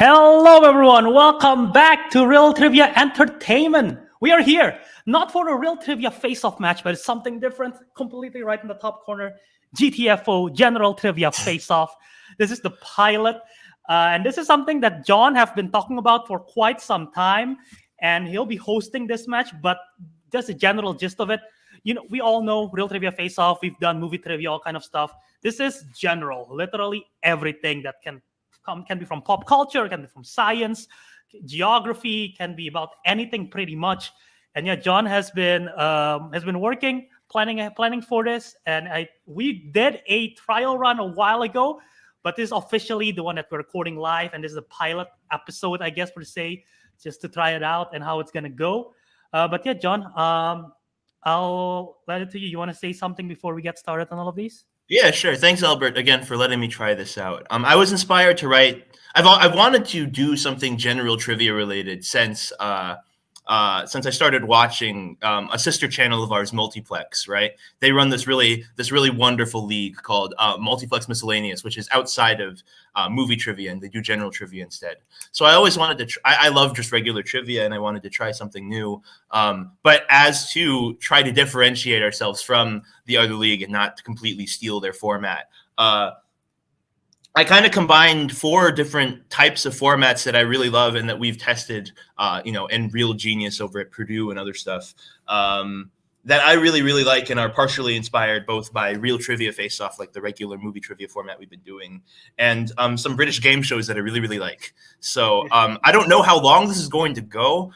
Hello, everyone. Welcome back to Real Trivia Entertainment. We are here not for a Real Trivia face-off match, but it's something different. Completely right in the top corner, GTFO General Trivia Face-Off. This is the pilot, and this is something that John have been talking about for quite some time, and he'll be hosting this match. But just a general gist of it, we all know Real Trivia Face-Off. We've done movie trivia, all kind of stuff. This is general, literally everything that can be from pop culture, can be from science, geography, can be about anything pretty much. And yeah, John has been working, planning for this, and we did a trial run a while ago, but this is officially the one that we're recording live, and this is a pilot episode, I guess per se, just to try it out and how it's gonna go. But yeah, John, I'll let it to you. You want to say something before we get started on all of these? Yeah, sure. Thanks, Albert, again for letting me try this out. I was inspired to write. I've wanted to do something general trivia related since I started watching a sister channel of ours, Multiplex. Right? They run this really wonderful league called Multiplex Miscellaneous, which is outside of movie trivia, and they do general trivia instead. So I always wanted to. I love just regular trivia, and I wanted to try something new. But as to try to differentiate ourselves from the other league and not completely steal their format. I kind of combined 4 different types of formats that I really love and that we've tested, and Real Genius over at Purdue and other stuff that I really, really like and are partially inspired both by Real Trivia Face-Off, like the regular movie trivia format we've been doing, and some British game shows that I really, really like. So I don't know how long this is going to go.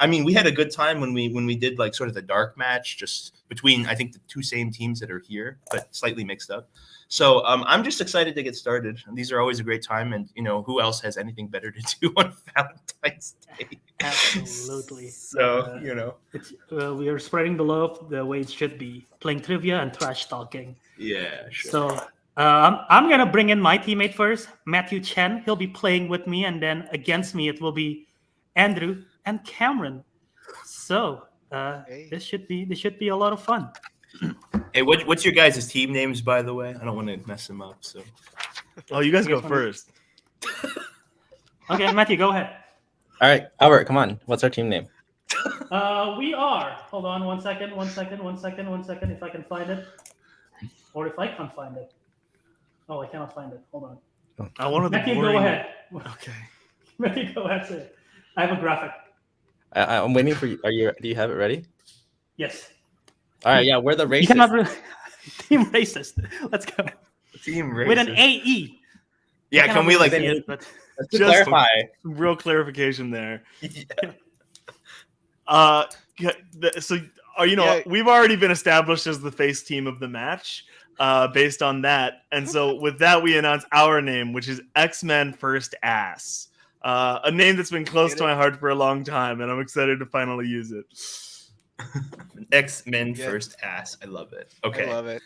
We had a good time when we did like sort of the dark match just between, I think, the 2 same teams that are here, but slightly mixed up. So I'm just excited to get started. These are always a great time, and who else has anything better to do on Valentine's Day? Absolutely. So we are spreading the love the way it should be, playing trivia and trash talking. Yeah, sure. So I'm gonna bring in my teammate first, Matthew Chen. He'll be playing with me, and then against me it will be Andrew and Cameron. So this should be a lot of fun. Hey, what's your guys' team names, by the way? I don't want to mess them up. So, you guys go first. Okay, Matthew, go ahead. All right, Albert, come on. What's our team name? We are. Hold on, one second. If I can find it, or if I can't find it. Oh, I cannot find it. Hold on. I wanted Matthew, go ahead. Okay. Matthew, go ahead. Say it. I have a graphic. I'm waiting for you. Do you have it ready? Yes. All right, yeah, we're the Raecists. You cannot Team Racist. Let's go. Team Racist. With an AE. Yeah, can we Let's just clarify. Real clarification there. We've already been established as the face team of the match based on that. And so with that, we announce our name, which is X-Men First Ass. A name that's been close to my heart for a long time, and I'm excited to finally use it. X-Men First Ass. I love it. Okay. I love it.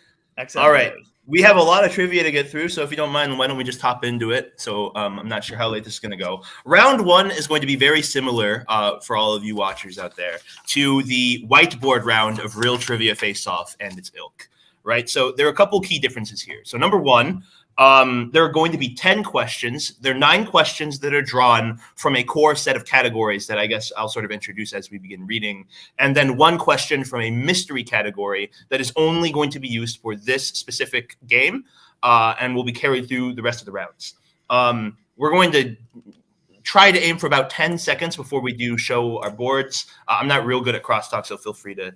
All right. We have a lot of trivia to get through, so if you don't mind, why don't we just hop into it? So I'm not sure how late this is going to go. Round 1 is going to be very similar for all of you watchers out there to the whiteboard round of Real Trivia Face-Off and its ilk, right? So there are a couple key differences here. So number 1, there are going to be 10 questions. There are 9 questions that are drawn from a core set of categories that I guess I'll sort of introduce as we begin reading. And then 1 question from a mystery category that is only going to be used for this specific game and will be carried through the rest of the rounds. We're going to try to aim for about 10 seconds before we do show our boards. I'm not real good at crosstalk, so feel free to,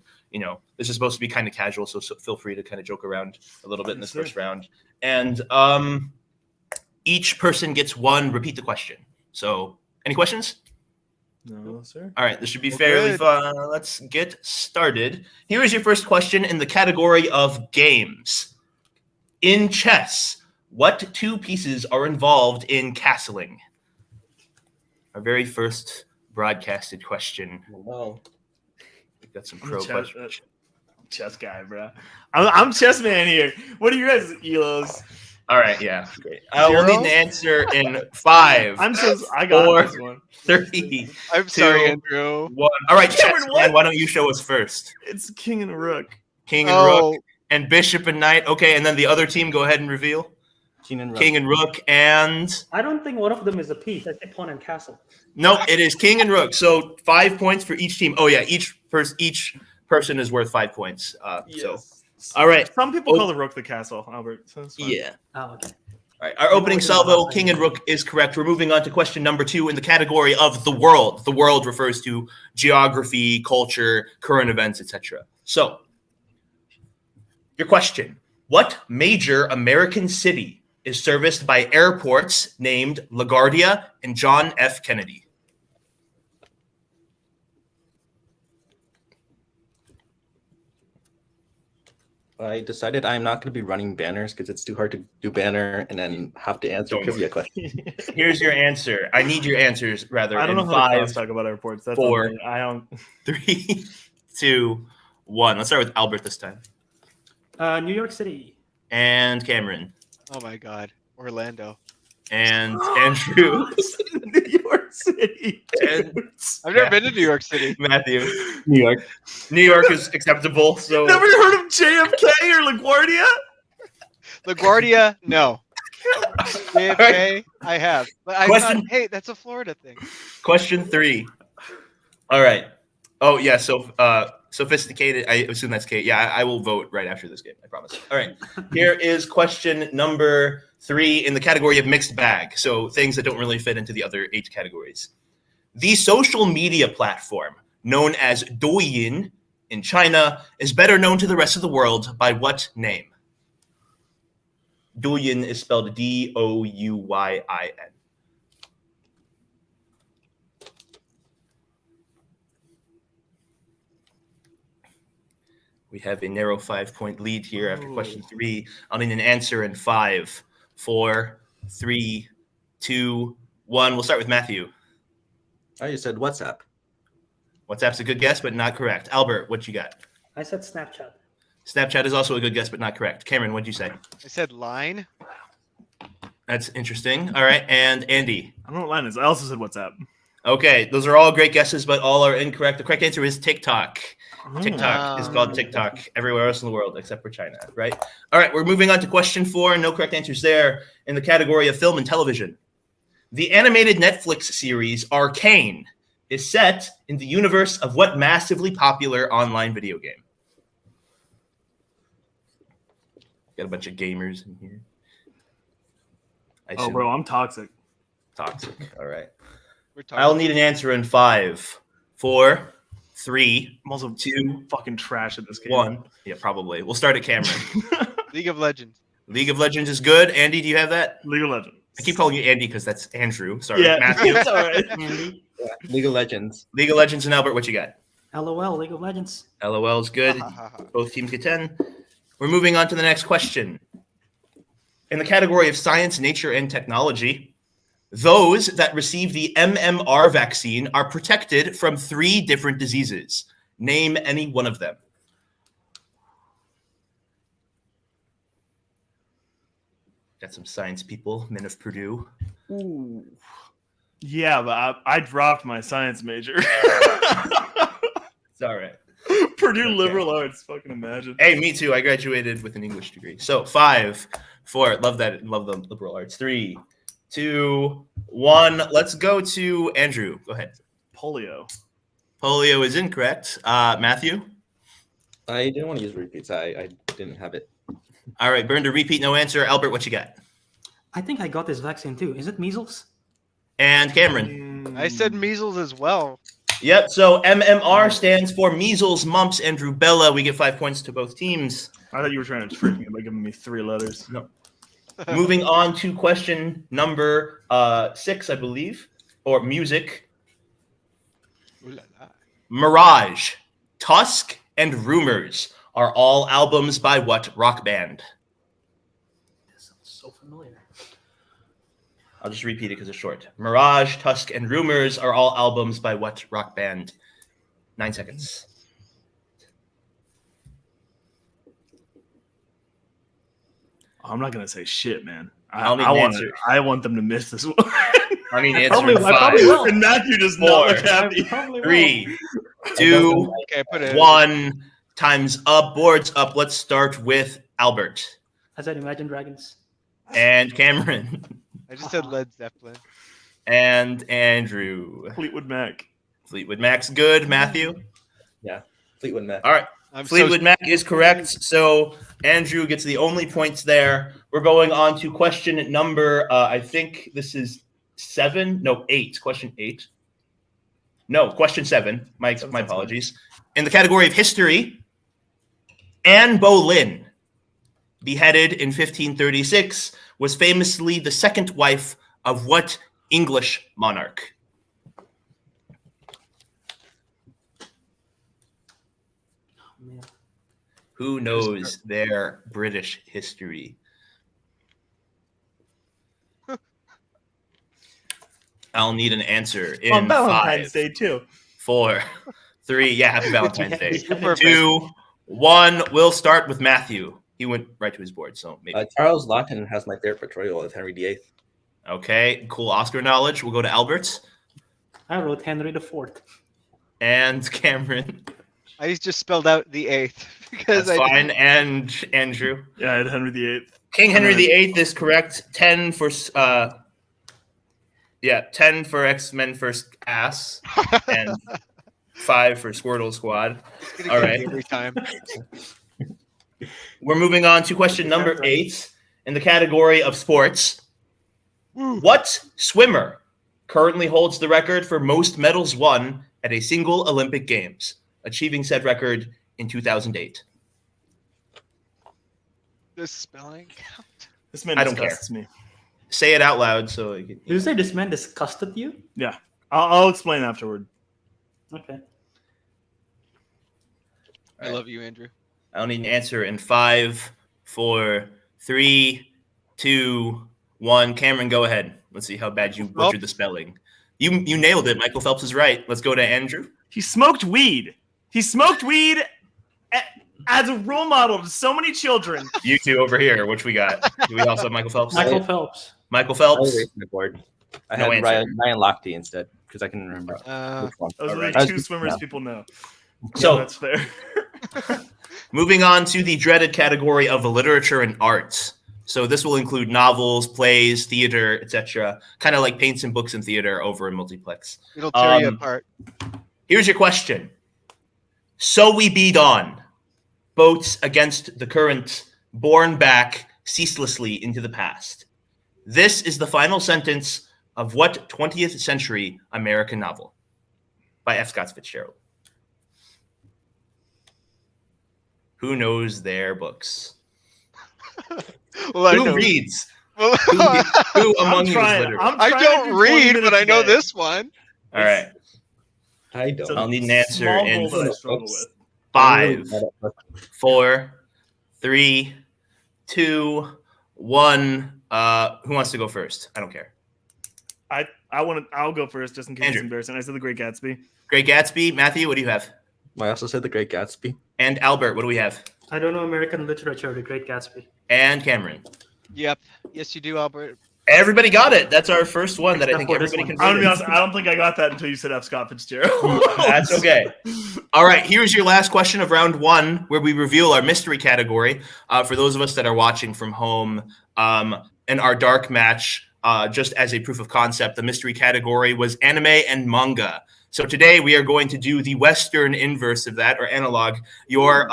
this is supposed to be kind of casual, so feel free to kind of joke around a little bit in this first round. And each person gets 1 repeat the question. So any questions? No, sir. All right, this should be fairly fun. Let's get started. Here is your first question in the category of games. In chess, what 2 pieces are involved in castling? Our very first broadcasted question. Oh. We've got some pro questions. Chess guy, bro. I'm chess man here. What are you guys, Elos? All right, yeah, great. We'll need an answer in 5. I got 4, this one. 3. I'm 2, sorry, Andrew. 1. All right, chess man, why don't you show us first? It's king and rook. King and rook and bishop and knight. Okay, and then the other team, go ahead and reveal. King and Rook. King and Rook, and I don't think one of them is a piece. I say pawn and castle. no, it is King and Rook. So 5 points for each team. Oh yeah, each person is worth 5 points. So all right. Some people call the rook the castle, Albert. So that's fine. Yeah. Oh, okay. All right. Our opening salvo, King and Rook, is correct. We're moving on to question number 2 in the category of the world. The world refers to geography, culture, current events, etc. So, your question: what major American city is serviced by airports named LaGuardia and John F. Kennedy? I decided I'm not going to be running banners because it's too hard to do banner and then have to answer trivia questions. Here's your answer. I need your answers rather. I don't know in how to 5, talk about airports. That's 4, all I don't. 3, 2, 1. Let's start with Albert this time. New York City. And Cameron. Oh my God, Orlando. And Andrew. New York City. And I've never been to New York City. Matthew. New York. New York is acceptable. So Never heard of JFK or LaGuardia? LaGuardia, no. JFK, I have. But I Question- thought, hey, that's a Florida thing. question 3. All right. Oh yeah. So sophisticated. I assume that's Kate. Yeah, I will vote right after this game. I promise. All right. Here is question number 3 in the category of mixed bag. So things that don't really fit into the other 8 categories. The social media platform known as Douyin in China is better known to the rest of the world by what name? Douyin is spelled Douyin. We have a narrow 5-point lead here after question 3. I'll need an answer in 5, 4, 3, 2, 1. We'll start with Matthew. Oh, you said WhatsApp. WhatsApp's a good guess, but not correct. Albert, what you got? I said Snapchat. Snapchat is also a good guess, but not correct. Cameron, what'd you say? I said line. That's interesting. All right. And Andy. I don't know what line is. I also said WhatsApp. Okay. Those are all great guesses, but all are incorrect. The correct answer is TikTok. TikTok is called TikTok everywhere else in the world except for China, right? All right. We're moving on to question 4. No correct answers there in the category of film and television. The animated Netflix series Arcane is set in the universe of what massively popular online video game? Got a bunch of gamers in here. Oh, bro, I'm toxic. Toxic. All right. We're talking. I'll need an answer in 5, 4, 3, I'm also 2, fucking trash at this game. 1. Yeah, probably. We'll start at Cameron. League of Legends. League of Legends is good. Andy, do you have that? League of Legends. I keep calling you Andy because that's Andrew. Sorry, Yeah, Matthew. it's all right. Andy. League of Legends. League of Legends and Albert, what you got? LOL, League of Legends. LOL is good. Both teams get 10. We're moving on to the next question. In the category of science, nature, and technology, those that receive the MMR vaccine are protected from 3 different diseases. Name any one of them. Got some science people, men of Purdue. Ooh. Yeah, but I dropped my science major. It's all right. Purdue Okay. liberal arts. Fucking imagine. Hey, me too. I graduated with an English degree. So 5, 4. Love that. Love the liberal arts. 3, 2, 1. Let's go to Andrew. Go ahead. Polio. Polio is incorrect. Matthew. I didn't want to use repeats. I didn't have it. All right. Burn to repeat. No answer. Albert, what you got? I think I got this vaccine too. Is it measles? And Cameron. I said measles as well. Yep. So MMR stands for measles, mumps, and rubella. We get 5 points to both teams. I thought you were trying to trick me by giving me 3 letters. No. Moving on to question number 6, I believe, or music. Ooh la la. Mirage, Tusk, and Rumors are all albums by what rock band? This sounds so familiar. I'll just repeat it because it's short. Mirage, Tusk, and Rumors are all albums by what rock band? 9 seconds. I'm not gonna say shit, man. I'll need an answer. I want them to miss this one. I mean, answer probably- in I probably 5, will. And Matthew does 4, not look happy. Probably will. 3, 2, Okay, put it. 1. Time's up. Board's up. Let's start with Albert. I said Imagine Dragons. And Cameron. I just said Led Zeppelin. And Andrew. Fleetwood Mac. Fleetwood Mac's good. Matthew. Yeah, Fleetwood Mac. All right. I'm Fleetwood so Mac is correct. So Andrew gets the only points there. We're going on to question number, I think this is 7. No, 8. Question 8. No, question 7. My apologies. In the category of history, Anne Boleyn, beheaded in 1536, was famously the second wife of what English monarch? Who knows their British history? I'll need an answer in On Valentine's 5, Day too. 4, 3. Yeah, happy Valentine's Day. Super 2, 1. We'll start with Matthew. He went right to his board, so maybe. Charles Lawton has my favorite portrayal of Henry VIII. Okay, cool Oscar knowledge. We'll go to Albert I wrote Henry IV. and Cameron. I just spelled out the 8th because That's I fine. And Andrew. Yeah, I had Henry VIII. King Henry VIII is correct. 10 for 10 for X-Men First Ass and 5 for Squirtle Squad. All right. every time. We're moving on to question number 8 in the category of sports. What swimmer currently holds the record for most medals won at a single Olympic Games, achieving said record in 2008? The spelling count. This man I don't disgusts me. Say it out loud so you can. Did you say this man disgusted you? Yeah, I'll explain afterward. Okay. I love you, Andrew. I'll need an answer in 5, 4, 3, 2, 1. Cameron, go ahead. Let's see how bad you butchered the spelling. You nailed it. Michael Phelps is right. Let's go to Andrew. He smoked weed. He smoked weed as a role model to so many children. You two over here. Which we got? Do we also have Michael Phelps? Michael Phelps. Michael I Phelps. erased my board. I No had answer. Ryan Lochte instead because I can remember Uh, which one. Those are Alright. the two swimmers people know. So- Yeah, that's fair. Moving on to the dreaded category of literature and arts. So this will include novels, plays, theater, etc. Kind of like paints and books and theater over in multiplex. it'll tear you Um, apart. Here's your question. So we beat on. Boats against the current, borne back ceaselessly into the past. This is the final sentence of what 20th century American novel? By F. Scott Fitzgerald. Who knows their books? Well, I Who know. reads? Well, Who among you is trying. literate? I'm I trying to don't do 20 read, minutes but I know a day. this one. All right. I don't. So I'll need an answer small in goal that I struggle with. 5, 4, 3, 2, 1. Who wants to go first? I don't care. I'll go first just in case Andrew. it's embarrassing. I said The Great Gatsby. Great Gatsby. Matthew, what do you have? I also said The Great Gatsby. And Albert, what do we have? I don't know American literature, The Great Gatsby. And Cameron. Yep. Yes, you do, Albert. Everybody got it. That's our first one that I think Except for this everybody one. can. I'm gonna be honest. I don't think I got that until you said F. Scott Fitzgerald. That's okay. All right, here's your last question of round 1, where we reveal our mystery category. For those of us that are watching from home, in our dark match, just as a proof of concept, the mystery category was anime and manga. So today we are going to do the Western inverse of that, or analog. Your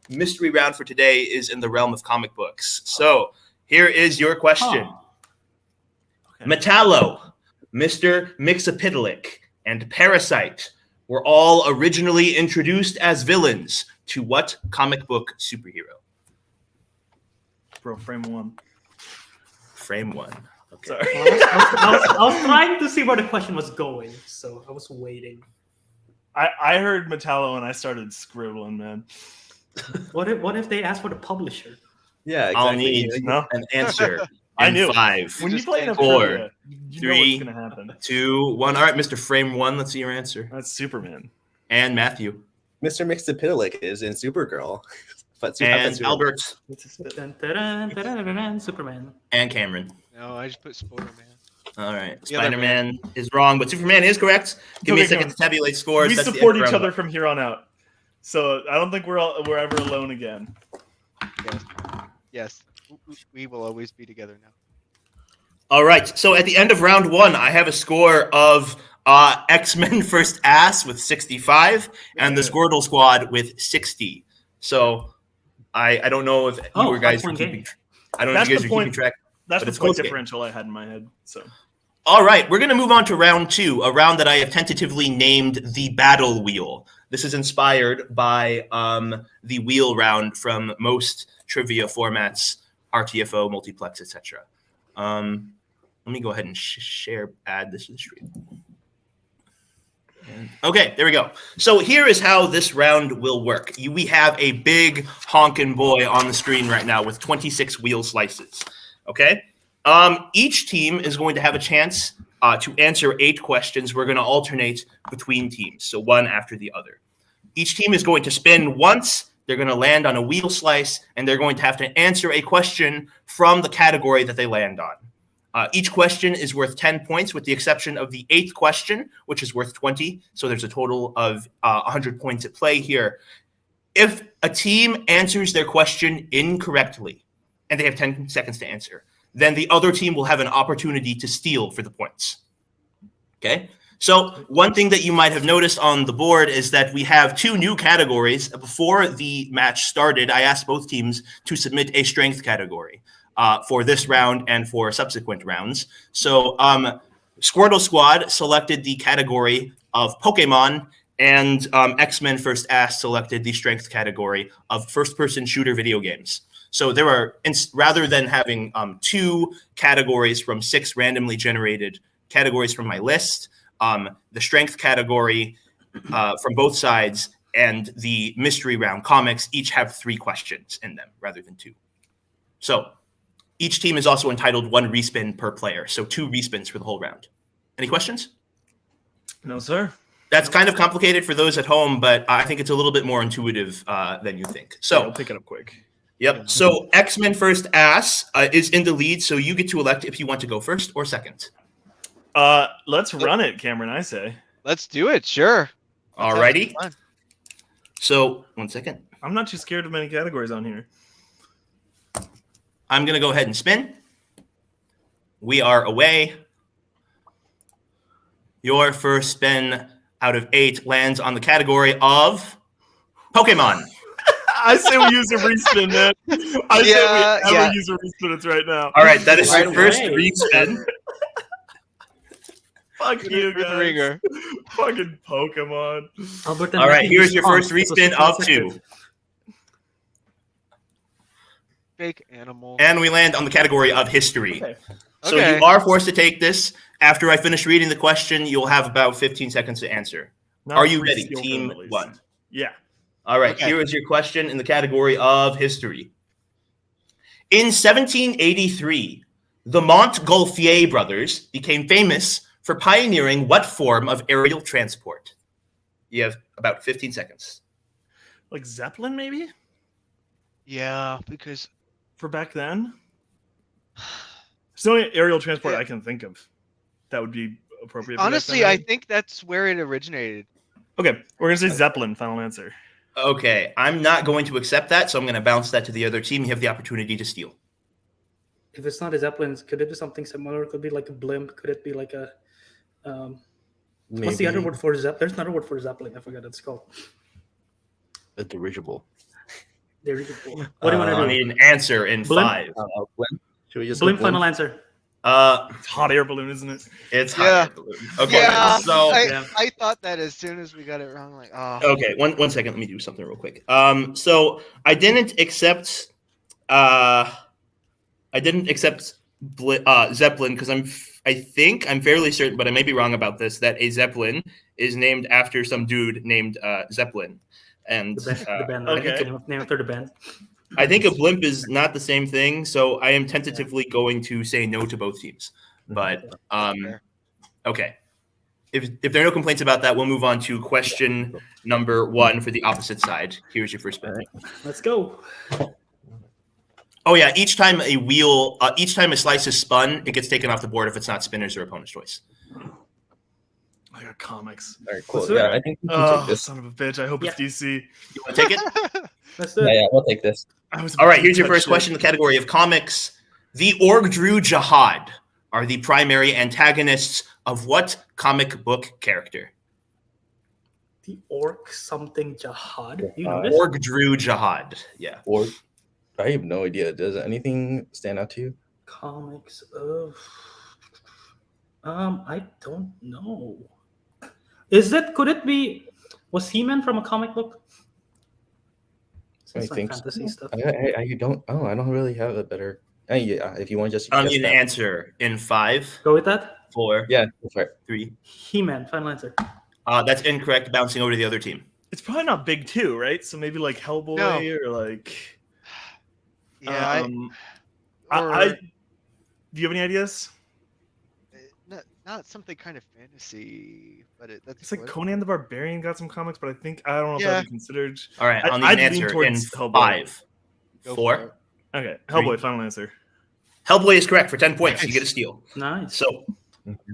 mystery round for today is in the realm of comic books. So here is your question. Huh. Metallo, Mr. Mixapitalik, and Parasite were all originally introduced as villains to what comic book superhero? Bro, frame one. Frame 1. Okay. Sorry. I was trying to see where the question was going, so I was waiting. I heard Metallo and I started scribbling, man. What if they ask for the publisher? Yeah, exactly. I'll need No, an answer I in knew. 5, when you Just play in a 4, trivia, you know 3, what's gonna happen. 2, 1. All right, Mr. Frame 1, let's see your answer. That's Superman. And Matthew. Mr. Mixapitalik is in Supergirl. But And Albert. Dun, dun, dun, dun, dun, dun, Superman. And Cameron. No, I just put Spider-Man. All right. The other Spider-Man is wrong, but Superman is correct. Give me a Okay, second to tabulate scores. We That's the support end of each round other from here on out. So I don't think we're ever alone again. Yes. We will always be together now. All right. So at the end of round 1, I have a score of X-Men First Ass with 65 and the Squirtle Squad with 60. So I don't know if you were guys are point keeping. game. I don't know if you guys are keeping track. That's but the it's point close game. differential I had in my head. So. All right, we're going to move on to round 2, a round that I have tentatively named the Battle Wheel. This is inspired by the wheel round from most trivia formats, RTFO, multiplex, etc. Let me go ahead and add this to the stream. Okay, there we go. So here is how this round will work. We have a big honkin' boy on the screen right now with 26 wheel slices. Okay? Each team is going to have a chance to answer 8 questions. We're going to alternate between teams, so one after the other. Each team is going to spin once. They're going to land on a wheel slice, and they're going to have to answer a question from the category that they land on. Each question is worth 10 points, with the exception of the 8th question, which is worth 20. So there's a total of 100 points at play here. If a team answers their question incorrectly, and they have 10 seconds to answer, then the other team will have an opportunity to steal for the points. Okay? So one thing that you might have noticed on the board is that we have 2 new categories. Before the match started, I asked both teams to submit a strength category for this round and for subsequent rounds. So Squirtle Squad selected the category of Pokemon, and X-Men First Ass selected the strength category of first-person shooter video games. So there are, rather than having 2 categories from 6 randomly generated categories from my list, the strength category from both sides and the mystery round comics each have 3 questions in them rather than 2. So each team is also entitled 1 respin per player, so 2 respins for the whole round. Any questions? No, sir. That's kind of complicated for those at home, but I think it's a little bit more intuitive than you think. So I'll pick it up quick. Yep. So X-Men First Ass is in the lead, so you get to elect if you want to go first or second. Let's run it, Cameron, I say. Let's do it, sure. Alrighty. So, 1 second. I'm not too scared of many categories on here. I'm going to go ahead and spin. We are away. Your first spin out of 8 lands on the category of Pokemon. I say we use a respin, man. I say we ever use a respin. It's right now. All right, that is Right your first away. respin. Fuck you, With the guys. ringer. Fucking Pokemon. Albert, All right, here's your first respin of 2. Fake animal. And we land on the category of history. Okay. So Okay. you are forced to take this. After I finish reading the question, you'll have about 15 seconds to answer. Not Are you free ready, steal team from at least. 1? Yeah. All right, Okay. here is your question in the category of history. In 1783, the Montgolfier brothers became famous for pioneering what form of aerial transport? You have about 15 seconds. Like Zeppelin, maybe? Yeah, because For back then? It's the only aerial transport Yeah. I can think of that would be appropriate. for back honestly, then, I right? think that's where it originated. Okay, we're going to say Zeppelin, final answer. Okay, I'm not going to accept that, so I'm going to bounce that to the other team. You have the opportunity to steal. If it's not a Zeppelin, could it be something similar? Could it be like a blimp? Could it be like a what's the other word for Zeppelin? There's another word for Zeppelin. I forgot what it's called. A dirigible. There you go. What do you want I to do? need an answer in Blimp? 5. Blimp? Should we just Blimp, go blimp? final answer. It's hot air balloon, isn't it? It's Yeah. hot. Okay, Yeah, so I thought that as soon as we got it wrong, like, oh. okay, one second. Let me do something real quick. So I didn't accept. I didn't accept Zeppelin because I think I'm fairly certain, but I may be wrong about this, that a Zeppelin is named after some dude named Zeppelin, and The band, right? okay. Name after the band. I think a blimp is not the same thing. So I am tentatively going to say no to both teams. But okay. If there are no complaints about that, we'll move on to question number 1 for the opposite side. Here's your first spin. Let's go. Oh yeah, each time a slice is spun, it gets taken off the board if it's not spinner's or opponent's choice. I got comics. All right, cool. Let's do Yeah, it. I think we can Oh, take this. son of a bitch. I hope it's DC. You want to take it? Let's do it. Yeah, we'll take this. All right, here's your first question in the category of comics. The Org-Drew Jihad are the primary antagonists of what comic book character? The orc something jihad. You know Jihad. this? Org-Drew Jihad. Yeah. Or I have no idea. Does anything stand out to you? Comics of. I don't know. Could it be? Was He-Man from a comic book? I It's like think fantasy stuff. I don't. Oh, I don't really have a better. Yeah, if you want to just. I'll guess need an that. answer in 5, Go with that. 4, Yeah, go for it. 3. He-Man. Final answer. That's incorrect. Bouncing over to the other team. It's probably not big two, right? So maybe like Hellboy No. or like. Yeah, do you have any ideas? not something kind of fantasy, but that's It's like what- Conan the Barbarian got some comics, but I don't know if Yeah. that'd be considered. All right, I'll need I'd an lean answer in towards Hellboy. 5, Go 4. for it. Okay, Hellboy, 3. final answer. Hellboy is correct for 10 points. You get a steal. Nice. So,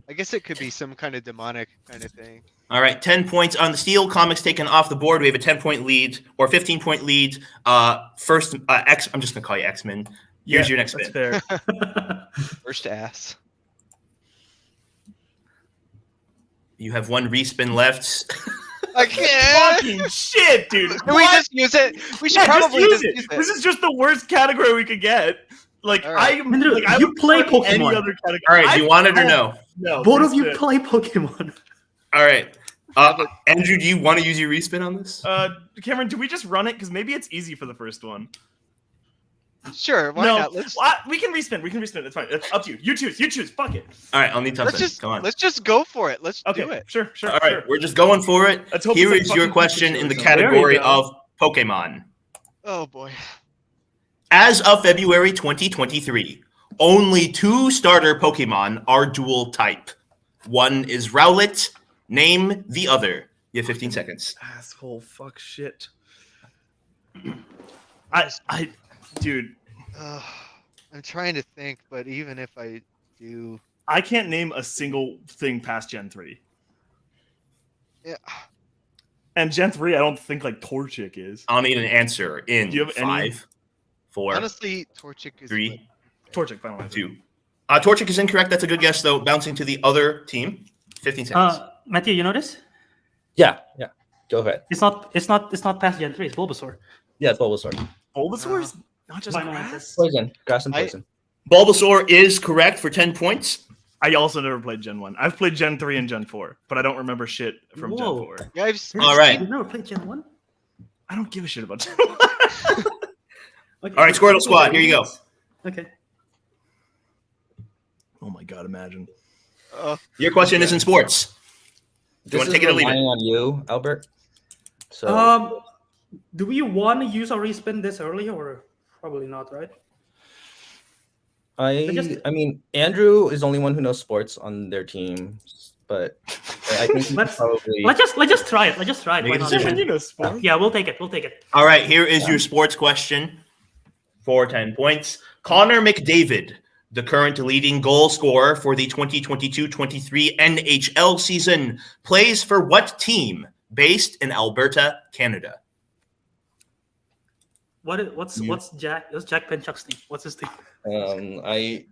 I guess it could be some kind of demonic kind of thing. all right, 10 points on the steal. Comics taken off the board. We have a 10-point lead or 15-point lead. First, I'm just going to call you X-Men. Here's your next That's spin. fair. First ass. Oh You have one respin left. I can't. Fucking shit, dude. Can we just use it? We should Yeah, probably just use just it. use This it. is just the worst category we could get. Like All right. Andrew, I you would play put any Pokemon. other category. All right, do you want it or no? No. Both of you respin. play Pokemon. All right. Andrew, do you want to use your respin on this? Cameron, do we just run it? Because maybe it's easy for the first one. Sure, why no, not? Let's we can respin. It's fine. It's up to you. You choose. Fuck it. All right, I'll need something. Come on. let's just go for it. Let's Okay, do it. sure. All right, sure. we're just going for it. Let's hope Here it's is like your fucking question Pikachu in or the something. category There you go. of Pokemon. Oh boy. As of February 2023, only 2 starter Pokemon are dual type. One is Rowlet. Name the other. You have 15 seconds. Asshole. Fuck shit. Dude, I'm trying to think, but even if I do, I can't name a single thing past Gen 3. yeah, And Gen 3, I don't think like Torchic is. I'll need an answer in Do you have any- 5, 4, honestly, Torchic is 3, Torchic, final answer. 2. Torchic is incorrect. That's a good guess, though. Bouncing to the other team. 15 seconds. Matthew, you know this? Yeah. Go ahead. It's not past Gen 3. It's Bulbasaur. Yeah, it's Bulbasaur. Bulbasaur's not just Final grass. answer. Poison. Grass and I- poison. Bulbasaur is correct for 10 points. I also never played Gen 1. I've played Gen 3 and Gen 4, but I don't remember shit from Gen Whoa. 4. yeah, All right. You've never played Gen 1? I don't give a shit about Gen 1. Okay. All right, Squirtle Squad, here you go. Okay. Oh my god, imagine. Your question is in sports. Do you want to take it or leave relying it? on you, Albert. So Do we want to use our respin this early or probably not, right? I mean, Andrew is the only one who knows sports on their team, but I think he Let's- probably. Let's just try it. Let's just try it. Make Why a not? decision. You know sports. Yeah, we'll take it. We'll take it. All right, here is your sports question for 10 points. Connor McDavid, the current leading goal scorer for the 2022-23 NHL season, plays for what team based in Alberta, Canada? What's Jack Pinchuk's name? What's his name? I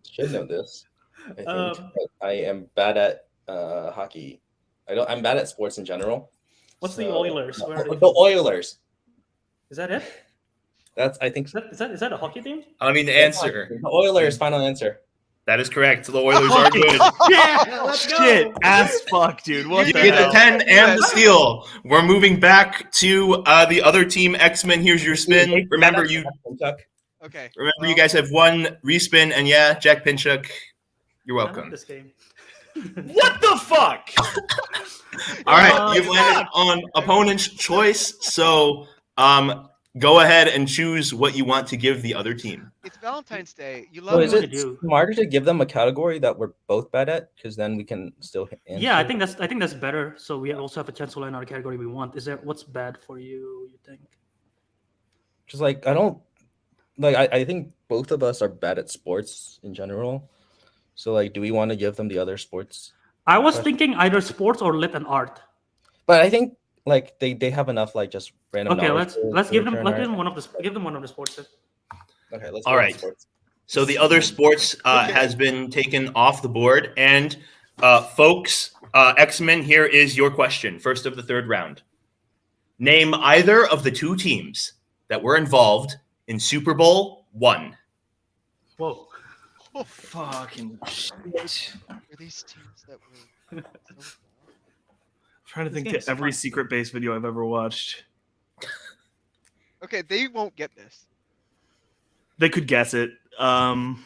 should know this. I think Um, but I am bad at hockey. I'm bad at sports in general. What's the So- Oilers? Where are they The from? Oilers. Is that it? I think so. Is that a hockey team? I mean, the answer. The Oilers. Final answer. That is correct. The Oilers are good. Yeah, let's go. Shit, ass fuck, dude. What You the get the hell? 10 and the steal. We're moving back to the other team, X-Men. Here's your spin. Remember, you Okay. you guys have one respin, and yeah, Jack Pinchuk, you're I love welcome. this game. What the fuck? All right, Oh, you've landed on opponent's choice, so go ahead and choose what you want to give the other team. It's Valentine's Day. You So love is what it to do. smarter to give them a category that we're both bad at? Because then we can still answer. Yeah, I think that's better. So we also have a chance to learn our category we want. Is there what's bad for you? You think? Just like I don't like I think both of us are bad at sports in general. So like, do we want to give them the other sports? I was Question. thinking either sports or lit and art. But I think like they have enough like just random Okay, knowledge let's give them return let's our- give them one of the sports. then. Okay, let's All go with right. sports. So the other sports Okay. has been taken off the board. And folks, X-Men, here is your question. First of the third round. Name either of the two teams that were involved in Super Bowl I. Whoa. Fucking shit. Were these teams that were so bad? Trying to This think game to is every fun. secret base video I've ever watched. Okay, they won't get this. They could guess it. Green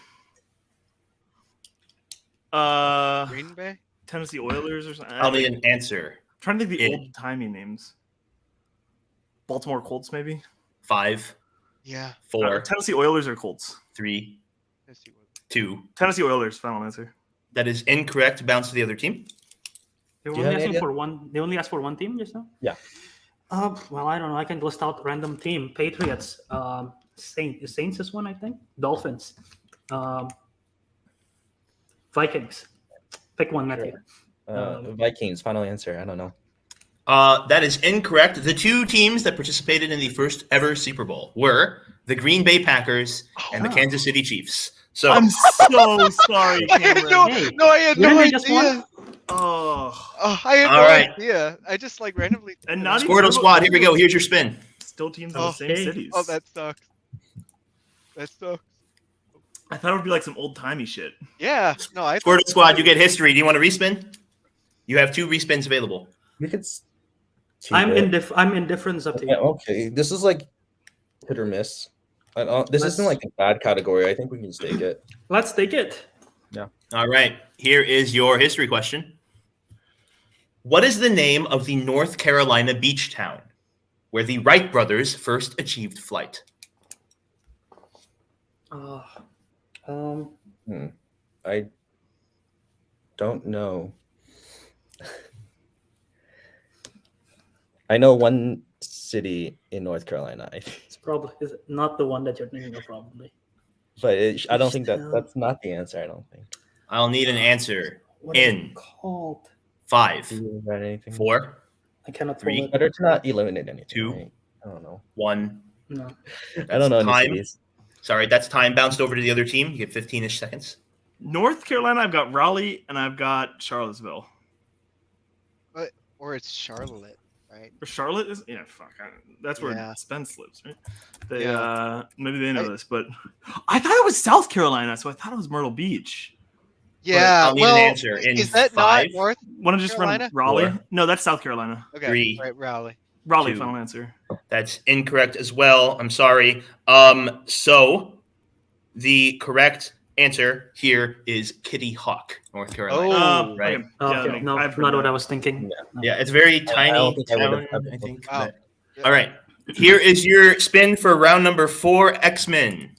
Bay? Tennessee Oilers or something. I'll need an answer. Trying to think the in- old timey names. Baltimore Colts, maybe. 5, Yeah. 4, Tennessee Oilers or Colts. 3, Let's see what- 2. Tennessee Oilers. Final answer. That is incorrect. Bounce to the other team. They were Do only you have any asking idea? for one. They only asked for one team just now. Yeah. Well, I don't know. I can list out random team. Patriots. Saints is one, I think. Dolphins. Vikings. Pick one, Matthew. Vikings. Final answer. I don't know. That is incorrect. The two teams that participated in the first ever Super Bowl were the Green Bay Packers and the Oh. Kansas City Chiefs. So I'm so sorry, I had Cameron. Hey, I had no didn't they just idea. won? Oh, I had All no right. idea. I just like randomly. And not even- Squirtle Squad, here we go. Here's your spin. still teams in Oh, the same okay. cities. Oh, that sucks. That sucks. I thought it would be like some old timey shit. Yeah. No, I. Squirtle Squad, you get history. Do you want to respin? You have 2 respins available. We could. I'm indifferent. It's up to you. Yeah, okay. This is like hit or miss. This isn't like a bad category. I think we can just take it. Let's take it. All right. Here is your history question. What is the name of the North Carolina beach town where the Wright brothers first achieved flight? I don't know. I know one city in North Carolina, It's probably is it not the one that you're thinking of, probably. but I don't think Town. that's not the answer. I don't think. I'll need an answer What is in it called? 5, Do you got anything? 4, I cannot Three. pull it. Better to not eliminate anything. 2. Right? I don't know. 1. No. I don't know any time. cities. Sorry, that's time. Bounced over to the other team. You get 15-ish seconds. North Carolina, I've got Raleigh and I've got Charlottesville. Or it's Charlotte, right? Or Charlotte is fuck. That's where Yeah. Spence lives, right? They Yeah. maybe they know I- this, but I thought it was South Carolina, so I thought it was Myrtle Beach. Yeah. I'll need an answer in is that 5. not North? Want to just Carolina? run Raleigh? 4. No, that's South Carolina. Okay. 3. Right, Raleigh. Raleigh, 2. final answer. That's incorrect as well. I'm sorry. So the correct answer here is Kitty Hawk, North Carolina. Oh, right. okay. Oh, Yeah, okay. No, I've heard not what that. I was thinking. Yeah. No. Yeah, it's very don't tiny think I would've town, had I that. think. Wow. but- All right. Here is your spin for round number 4, X-Men.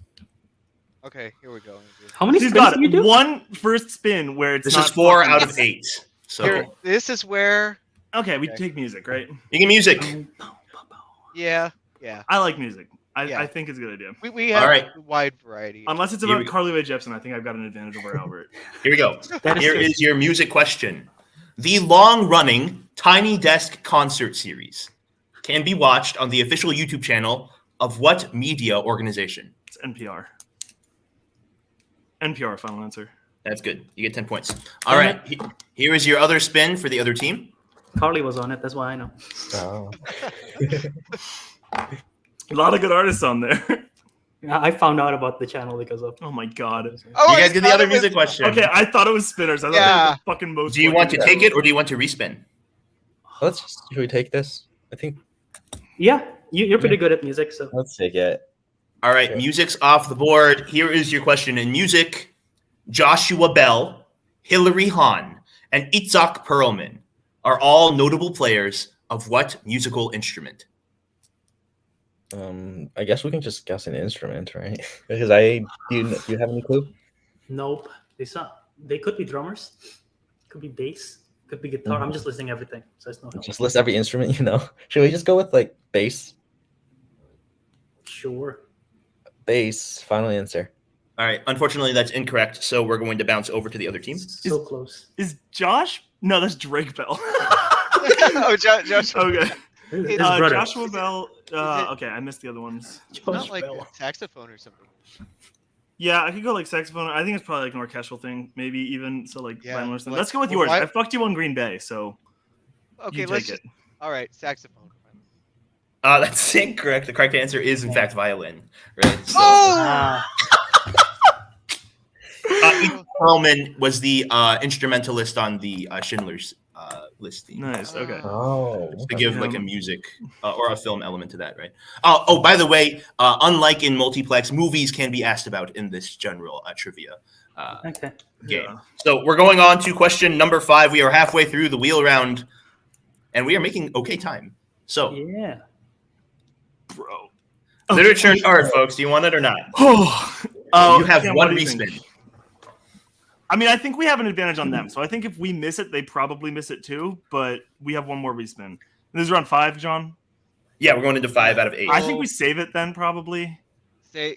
Okay, here we go. How many She's spins got do you do? one first spin where it's This not is 4 fucking- out of 8. So Here, this is where. Okay, we Okay. take music, right? you get music. Yeah. I like music. Yeah. I think it's a good idea. We have All right. a wide variety. Unless it's Here about we go. Carly Rae Jepsen, I think I've got an advantage over Albert. Here we go. That is Here true. is your music question. The long-running Tiny Desk concert series can be watched on the official YouTube channel of what media organization? It's NPR. NPR, final answer. That's good. You get 10 points. All right. Here is your other spin for the other team. Carly was on it. That's why I know. Oh. A lot of good artists on there. I found out about the channel because of. Oh my god. Oh, You guys I get the thought other it was- music question. Okay, I thought it was spinners. I thought Yeah. they were the fucking most. Do you want to fucking- take it or do you want to respin? Should we take this? I think Yeah, you're pretty good at music, so. let's take it. All right. Sure. Music's off the board. Here is your question. In music, Joshua Bell, Hilary Hahn, and Itzhak Perlman are all notable players of what musical instrument? I guess we can just guess an instrument, right? Because do you have any clue? Nope. They could be drummers. Could be bass. Could be guitar. I'm just listing everything, so it's no help. Just list every instrument, Should we just go with like bass? Sure. Bass. Final answer. All right. Unfortunately, that's incorrect. So we're going to bounce over to the other team. So close. Is Josh? No, that's Drake Bell. Oh, Josh. Okay. His It's brother. Joshua Bell. it- Okay, I missed the other ones. It's not Josh like Bell. a saxophone or something. Yeah, I could go like saxophone. I think it's probably like an orchestral thing, maybe even so like Yeah, violin or something. like- Let's go with well, yours. why- I fucked you on Green Bay, so Okay, you let's take just. it. All right, saxophone. That's incorrect. The correct answer is in fact violin. Right. So, Oh! Ethan Perlman was the instrumentalist on the Schindler's List theme. Nice. Okay. Oh, To give like a Yeah. music or a film element to that, right? Oh, by the way, unlike in multiplex, movies can be asked about in this general trivia Okay. game. Yeah. So we're going on to question number 5. We are halfway through the wheel round, and we are making okay time. So Yeah. Bro. literature and art, folks. Do you want it or not? Oh, You have Cam, one what do you think? respin. I mean, I think we have an advantage on them. So I think if we miss it, they probably miss it too. But we have one more respin. And this is round 5, John. Yeah, we're going into 5 out of 8. I think we save it then, probably.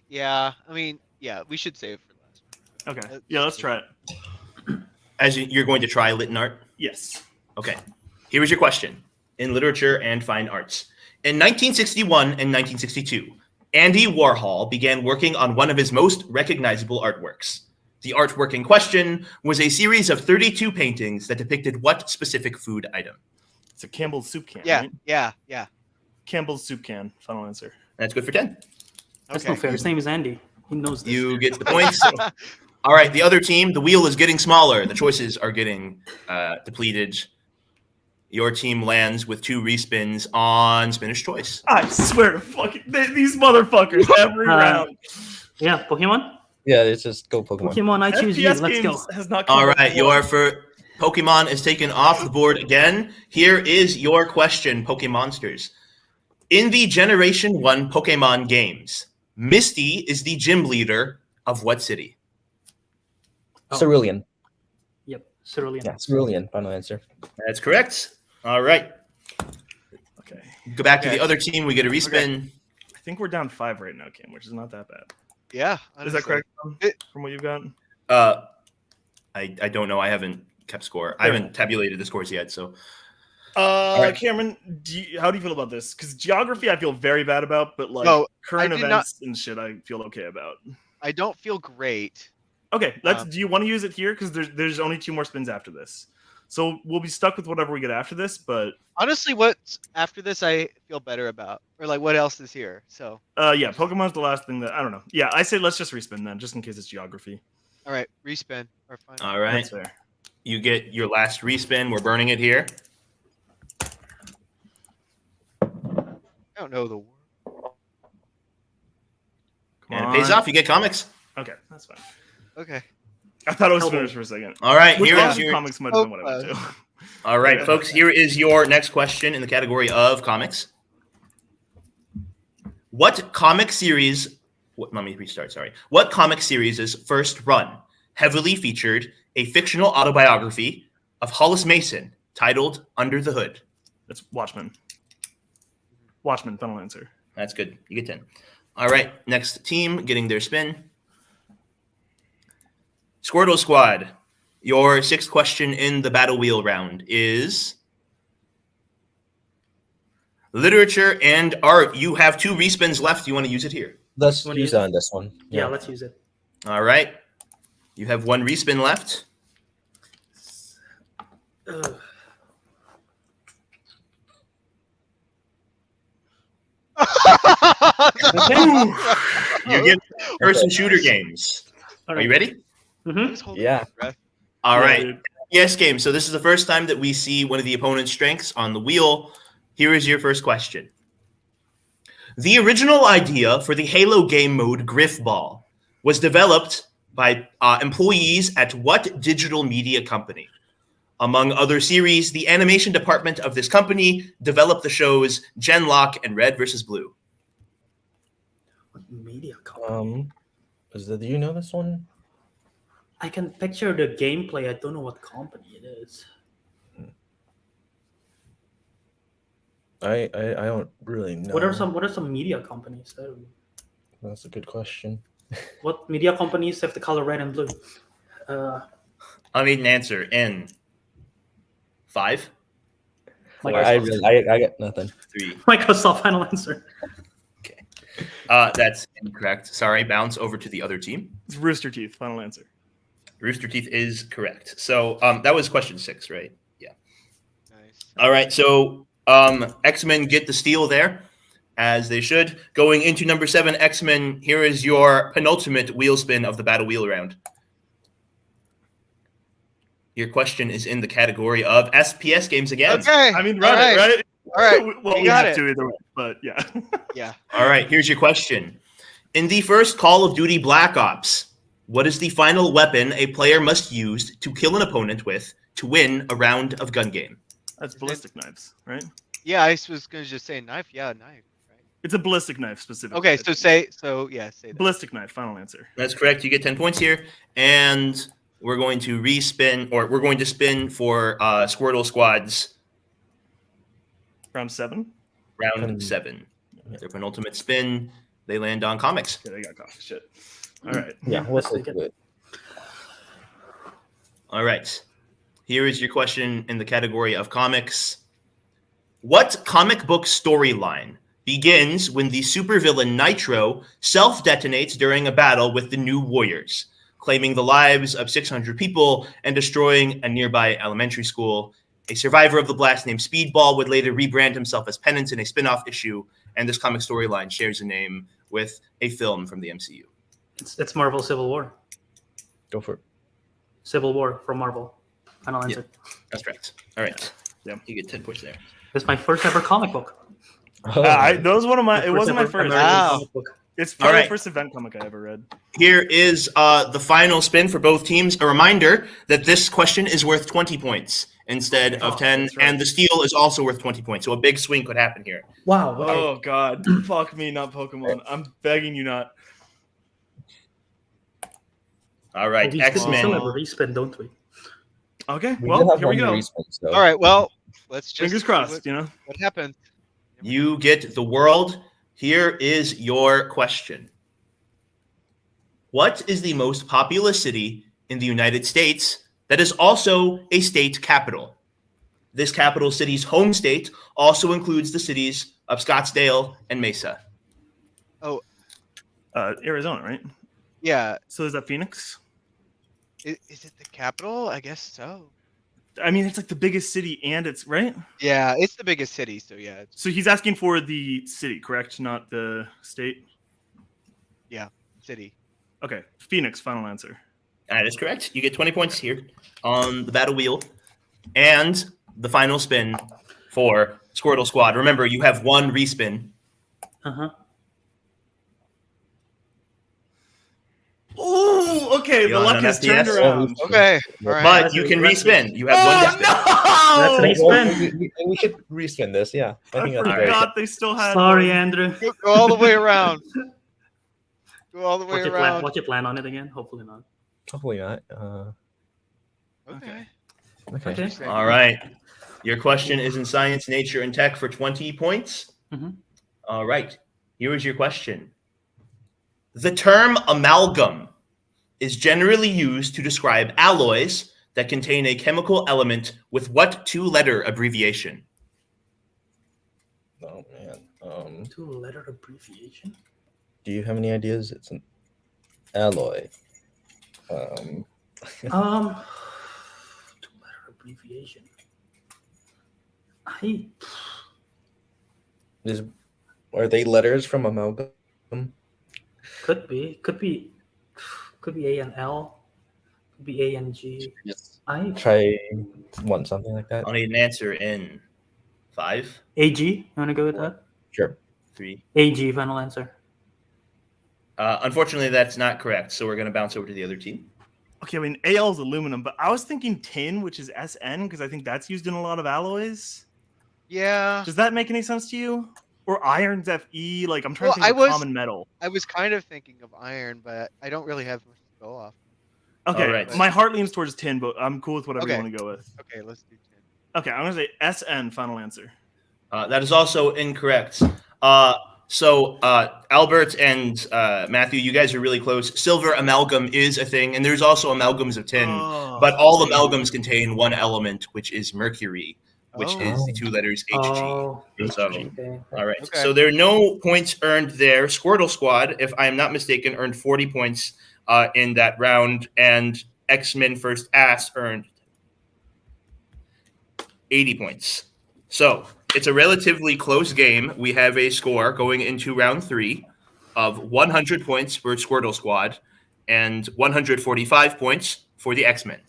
Yeah. I mean, yeah, we should save it for last. Okay. Yeah, let's try it. As you're going to try lit and art. Yes. Okay. Here is your question in literature and fine arts. In 1961 and 1962, Andy Warhol began working on one of his most recognizable artworks. The artwork in question was a series of 32 paintings that depicted what specific food item? It's a Campbell's soup can. Yeah, Right? yeah. Campbell's soup can. Final answer. That's good for 10. That's Okay. not fair. His name is Andy. He knows this. You get the points. All right, the other team, the wheel is getting smaller. The choices are getting depleted. Your team lands with 2 respins on Spinach Choice. I swear to fucking these motherfuckers every round. Yeah, Pokemon? yeah. It's just go Pokemon. Pokemon, I choose you. FPS Let's go. games has not come All up right, once. your for Pokemon is taken off the board again. Here is your question, Pokemonsters. In the Generation 1 Pokemon games, Misty is the gym leader of what city? Oh. Cerulean. Yep, Cerulean. Yeah, Cerulean. Final answer. That's correct. All right. Okay. Go back to Okay. the other team. We get a respin. I think we're down 5 right now, Kim, which is not that bad. Yeah. Is honestly. that correct Tom, It- from what you've got? I don't know. I haven't kept score. I haven't tabulated the scores yet. So right. Cameron, how do you feel about this? Because geography, I feel very bad about, but like No, current I did events and shit, I feel okay about. I don't feel great. Okay, do you want to use it here? Because there's only 2 more spins after this, so we'll be stuck with whatever we get after this. But Honestly, what's after this I feel better about, or like what else is here. So, yeah, Pokemon's the last thing that I don't know. Yeah, I say let's just respin then, just in case it's geography. all right, respin or fine. all right, That's fair. you get your last respin. We're burning it here. I don't know the word. Come And on. it pays off. You get comics. Okay, that's fine. Okay. I thought it was Help spinners me. for a second. All right, Which here is honestly, your. comics might have been what I went to. All right, folks. Here is your next question in the category of comics. What comic series? Let me restart. Sorry. What comic series' first run heavily featured a fictional autobiography of Hollis Mason titled "Under the Hood"? It's Watchmen. Watchmen, final answer. That's good. You get 10. All right, next team getting their spin. Squirtle Squad, your 6th question in the battle wheel round is literature and art. You have 2 respins left. You want to use it here? Let's Wanna use use it? that on this one. Yeah, let's use it. All right. You have 1 respin left. Ugh. You get person shooter games. All Are you right. ready? Mhm. Just hold Yeah. my breath. All Yeah, right. dude. Yes, game. So this is the first time that we see one of the opponent's strengths on the wheel. Here is your first question. The original idea for the Halo game mode Griff Ball was developed by employees at what digital media company? Among other series, the animation department of this company developed the shows Genlock and Red vs. Blue. What media company? Do you know this one? I can picture the gameplay. I don't know what company it is. I don't really know. What are some media companies? I don't know. That's a good question. What media companies have the color red and blue? I need an answer in 5. I got nothing. 3. Microsoft final answer. That's incorrect. Sorry, bounce over to the other team. It's Rooster Teeth. Final answer. Rooster Teeth is correct. So that was question 6, right? Yeah. Nice. All right. So X-Men get the steal there, as they should. Going into number 7, X-Men, here is your penultimate wheel spin of the battle wheel round. Your question is in the category of SPS games again. Okay. I mean, run it, right? All right. Well, You we got have it. to either way, but yeah. Yeah. All right, here's your question. In the first Call of Duty Black Ops, what is the final weapon a player must use to kill an opponent with to win a round of gun game? That's ballistic knives, right? Yeah, I was gonna just say knife. Yeah, knife. Right. It's a ballistic knife specifically. Okay, I so think. say that. Ballistic knife. Final answer. That's correct. You get 10 points here. And we're going to respin, or we're going to spin for Squirtle Squad's Round 7. round 7. Their penultimate spin. They land on comics. Yeah, they got coffee. Shit. All right. Yeah, let's look at it. All right. Here is your question in the category of comics. What comic book storyline begins when the supervillain Nitro self-detonates during a battle with the New Warriors, claiming the lives of 600 people and destroying a nearby elementary school? A survivor of the blast named Speedball would later rebrand himself as Penance in a spin-off issue, and this comic storyline shares a name with a film from the MCU. It's Marvel Civil War. Go for it. Civil War from Marvel. Final answer. That's correct. All right. Yeah. You get 10 points there. It's my first ever comic book. That was one of my. It wasn't my first. Wow. comic book. It's probably right. the first event comic I ever read. Here is the final spin for both teams. A reminder that this question is worth 20 points instead of 10, that's right. and the steal is also worth 20 points. So a big swing could happen here. Wow. Okay. Oh God, fuck me, not Pokemon. I'm begging you not. All right, we still X-Men. have a respin, don't we? Okay, We well, did have here we one go. respins, though. All right. Well, let's just Fingers see crossed, you know. What happens? You get the world. Here is your question. What is the most populous city in the United States that is also a state capital? This capital city's home state also includes the cities of Scottsdale and Mesa. Arizona, right? Yeah. So is that Phoenix? Is it the capital? I guess so. I mean, it's like the biggest city, and it's right. Yeah, it's the biggest city. So yeah. So he's asking for the city, correct? Not the state. City. Okay, Phoenix. Final answer. That is correct. You get 20 points here on the battle wheel. And the final spin for Squirtle Squad. Remember, you have one respin. Uh-huh. Oh, okay. The You want luck an has turned FPS? around. Okay. All right. But you can respin. You have one respin. Oh That's no! an respin. We should respin this, yeah. I I think that's very forgot they still had. Sorry, one. Andrew. Go all the way around. Go all the way around. Watch it land on it again. Hopefully not. Hopefully not. Okay. Okay. Okay. All right. Your question is in science, nature, and tech for 20 points. Mhm. All right. Here is your question. The term amalgam is generally used to describe alloys that contain a chemical element with what 2-letter abbreviation? Oh man. 2-letter abbreviation. Do you have any ideas? It's an alloy. 2-letter abbreviation. Are they letters from amalgam? Could be A and L. Could be A and G. Just I try something like that. I'll need an answer in 5, AG. You want to go with that? Sure. 3. AG. Final answer. Unfortunately, that's not correct. So we're going to bounce over to the other team. Okay, I mean AL is aluminum, but I was thinking tin, which is SN, because I think that's used in a lot of alloys. Yeah. Does that make any sense to you? Or iron's FE? Like I'm trying Well, to think I of was- common metal. I was kind of thinking of iron, but I don't really have much to go off. Okay, Alright. my heart leans towards tin, but I'm cool with whatever Okay. you want to go with. Okay, let's do 10. Okay, I'm gonna say SN. Final answer. That is also incorrect. So Albert and Matthew, you guys are really close. Silver amalgam is a thing, and there's also amalgams of tin. Oh, But all amalgams contain one element, which is mercury. which Oh. is the two letters HG. Oh, So, okay. all right. Okay. So there are no points earned there. Squirtle Squad, if I am not mistaken, earned 40 points in that round, and X-Men First Ass earned 80 points. So it's a relatively close game. We have a score going into round 3 of 100 points for Squirtle Squad and 145 points for the X-Men.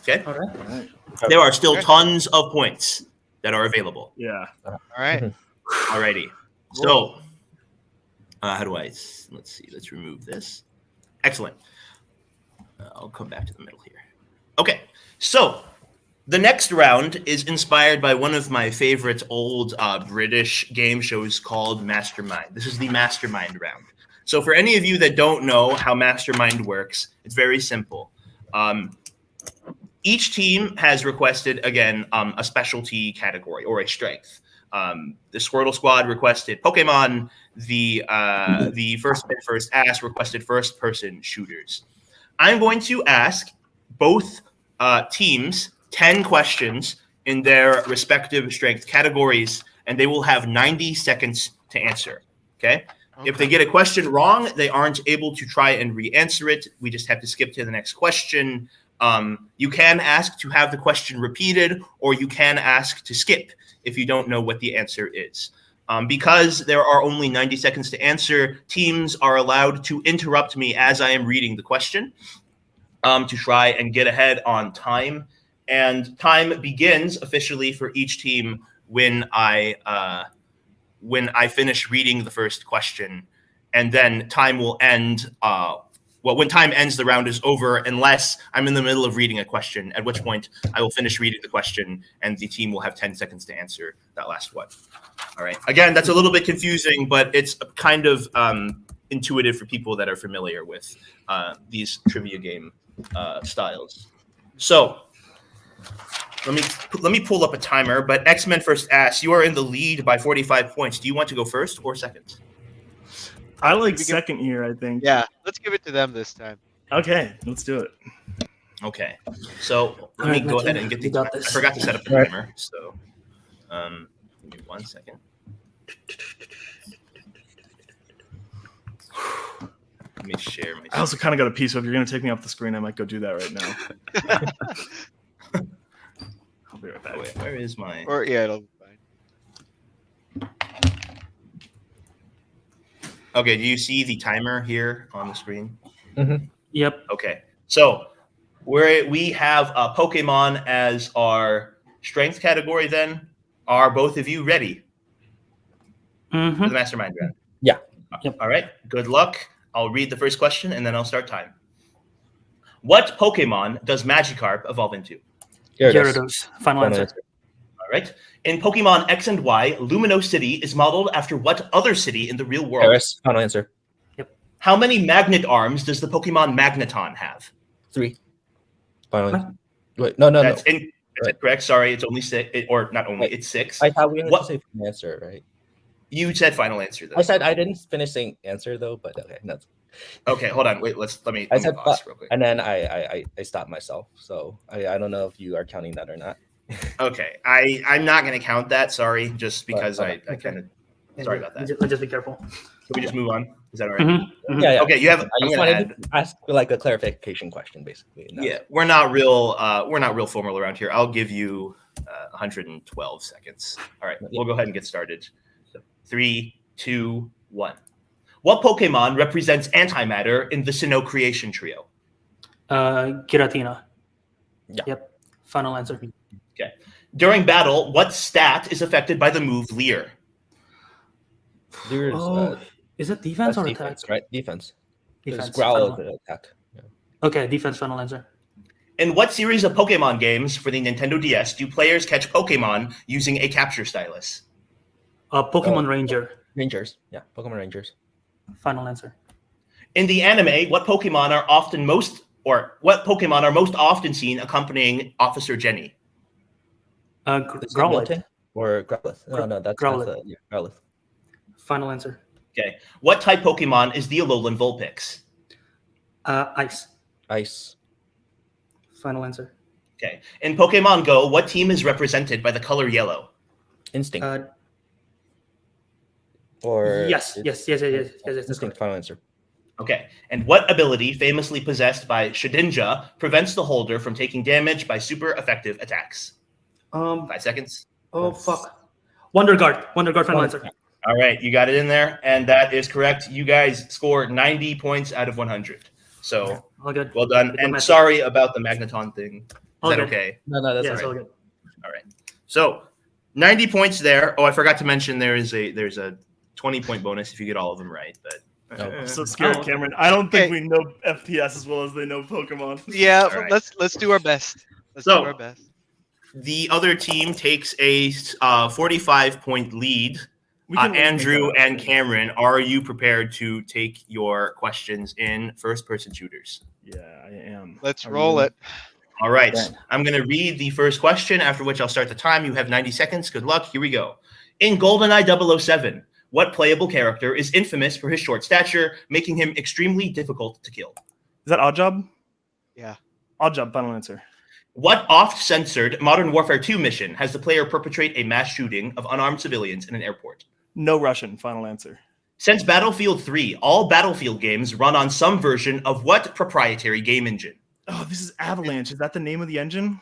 Okay? All right. All right. There are still Okay. tons of points that are available. Yeah. All right. Alrighty. Cool. So, how do I? Let's see. Let's remove this. Excellent. I'll come back to the middle here. Okay. So, the next round is inspired by one of my favorite old British game shows called Mastermind. This is the Mastermind round. So, for any of you that don't know how Mastermind works, it's very simple. Each team has requested, again, a specialty category or a strength. The Squirtle Squad requested Pokemon. The First Ass requested first-person shooters. I'm going to ask both teams 10 questions in their respective strength categories, and they will have 90 seconds to answer. Okay? If they get a question wrong, they aren't able to try and re-answer it. We just have to skip to the next question. You can ask to have the question repeated, or you can ask to skip if you don't know what the answer is. Because there are only 90 seconds to answer, teams are allowed to interrupt me as I am reading the question to try and get ahead on time. And time begins officially for each team when I finish reading the first question, and then time will end. When time ends, the round is over unless I'm in the middle of reading a question, at which point I will finish reading the question and the team will have 10 seconds to answer that last one. All right. Again, that's a little bit confusing, but it's kind of intuitive for people that are familiar with these trivia game styles. So let me pull up a timer, but X-Men First Ass, you are in the lead by 45 points. Do you want to go first or second? I like We give- second here, I think. Yeah, let's give it to them this time. Okay, let's do it. Okay, so let me Alright, go ahead Matthew, and get you the got timer. I this. forgot to set up the Alright. timer, so give me 1 second. Let me share my. I also kind of got a piece, so if you're going to take me off the screen, I might go do that right now. I'll be right back. Oh, wait, where is my? Or yeah, it'll be fine. Okay, do you see the timer here on the screen? Yep. Okay, so we have Pokemon as our strength category. Then, are both of you ready for Mm-hmm. the Mastermind round? Yeah. Yep. All right. Good luck. I'll read the first question and then I'll start time. What Pokemon does Magikarp evolve into? Gyarados. Final answer. All right. In Pokemon X and Y, Lumino City is modeled after what other city in the real world? Paris. Final answer. How many magnet arms does the Pokemon Magneton have? 3. Final What? answer. Wait, no. That's correct. Sorry, it's only 6, or not only, Wait. it's 6. I thought we had What- to say final answer, right? You said final answer though. I said I didn't finish saying answer though, but okay, that's. Okay, hold on. Wait, let me I said pause real quick. and then I stopped myself, so I don't know if you are counting that or not. Okay, I'm not going to count that. Sorry, just because I Okay. kind of. Sorry about that. Let's just be careful. Can we just move on? Is that all right? Mhm. Yeah. Okay, you have. I I'm just gonna wanted add. to ask like a clarification question, basically. and that's Yeah, we're not real formal around here. I'll give you 112 seconds. All right, we'll go ahead and get started. 3, 2, 1. What Pokemon represents antimatter in the Sinnoh creation trio? Giratina. Yeah. Yep. Final answer. During battle, what stat is affected by the move Leer? There's, Oh, is it defense that's or defense, attack? right? Defense. Defense. Because growl Final- is attack. Yeah. Okay, defense. Final answer. In what series of Pokemon games for the Nintendo DS do players catch Pokemon using a capture stylus? Pokemon Ranger. Rangers. Yeah, Pokemon Rangers. Final answer. In the anime, what Pokemon are most often seen accompanying Officer Jenny? Is it Growlithe. Miltank or Growlithe? No, that's Growlithe. yeah, Growlithe. Final answer. Okay. What type Pokemon is the Alolan Vulpix? Ice. Ice. Final answer. Okay. In Pokemon Go, what team is represented by the color yellow? Instinct. Uh, or yes, it's- yes. That's Instinct. correct. Final answer. Okay. And what ability, famously possessed by Shedinja, prevents the holder from taking damage by super effective attacks? 5 seconds. Oh That's- fuck. Wonder Guard. Final answer. All right, you got it in there, and that is correct. You guys scored 90 points out of 100. So All good. well done. And Diplomatic. sorry about the Magneton thing. Is All that good. okay? No, that's Yeah, all it's right. all good. All right. So 90 points there. Oh, I forgot to mention there's a 20-point bonus if you get all of them right. But I'm so scared, Oh. Cameron. I don't think Okay. we know FPS as well as they know Pokemon. Yeah, All right. let's do our best. Let's So- do our best. the other team takes a 45-point lead. We can always make Andrew that up. and Cameron, are you prepared to take your questions in first-person shooters? Yeah, I am. Let's Are roll you? it. All right. Okay. I'm going to read the first question, after which I'll start the time. You have 90 seconds. Good luck. Here we go. In GoldenEye 007, what playable character is infamous for his short stature, making him extremely difficult to kill? Is that Oddjob? Yeah. Oddjob, final answer. What oft-censored Modern Warfare 2 mission has the player perpetrate a mass shooting of unarmed civilians in an airport? No Russian, final answer. Since Battlefield 3, all Battlefield games run on some version of what proprietary game engine? Oh, this is Avalanche. Is that the name of the engine?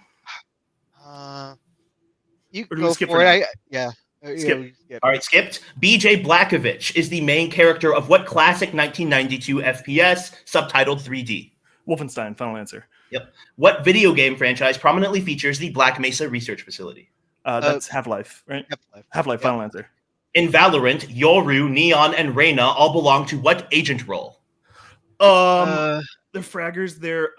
You Or do we go skip for for it. now? Yeah. Skip. we skip. All right, skipped. BJ Blazkowicz is the main character of what classic 1992 FPS subtitled 3D? Wolfenstein, final answer. What video game franchise prominently features the Black Mesa Research Facility? That's Half-Life, right? Half-Life. Half-Life, Yeah. final answer. In Valorant, Yoru, Neon, and Reyna all belong to what agent role? They're fraggers. They're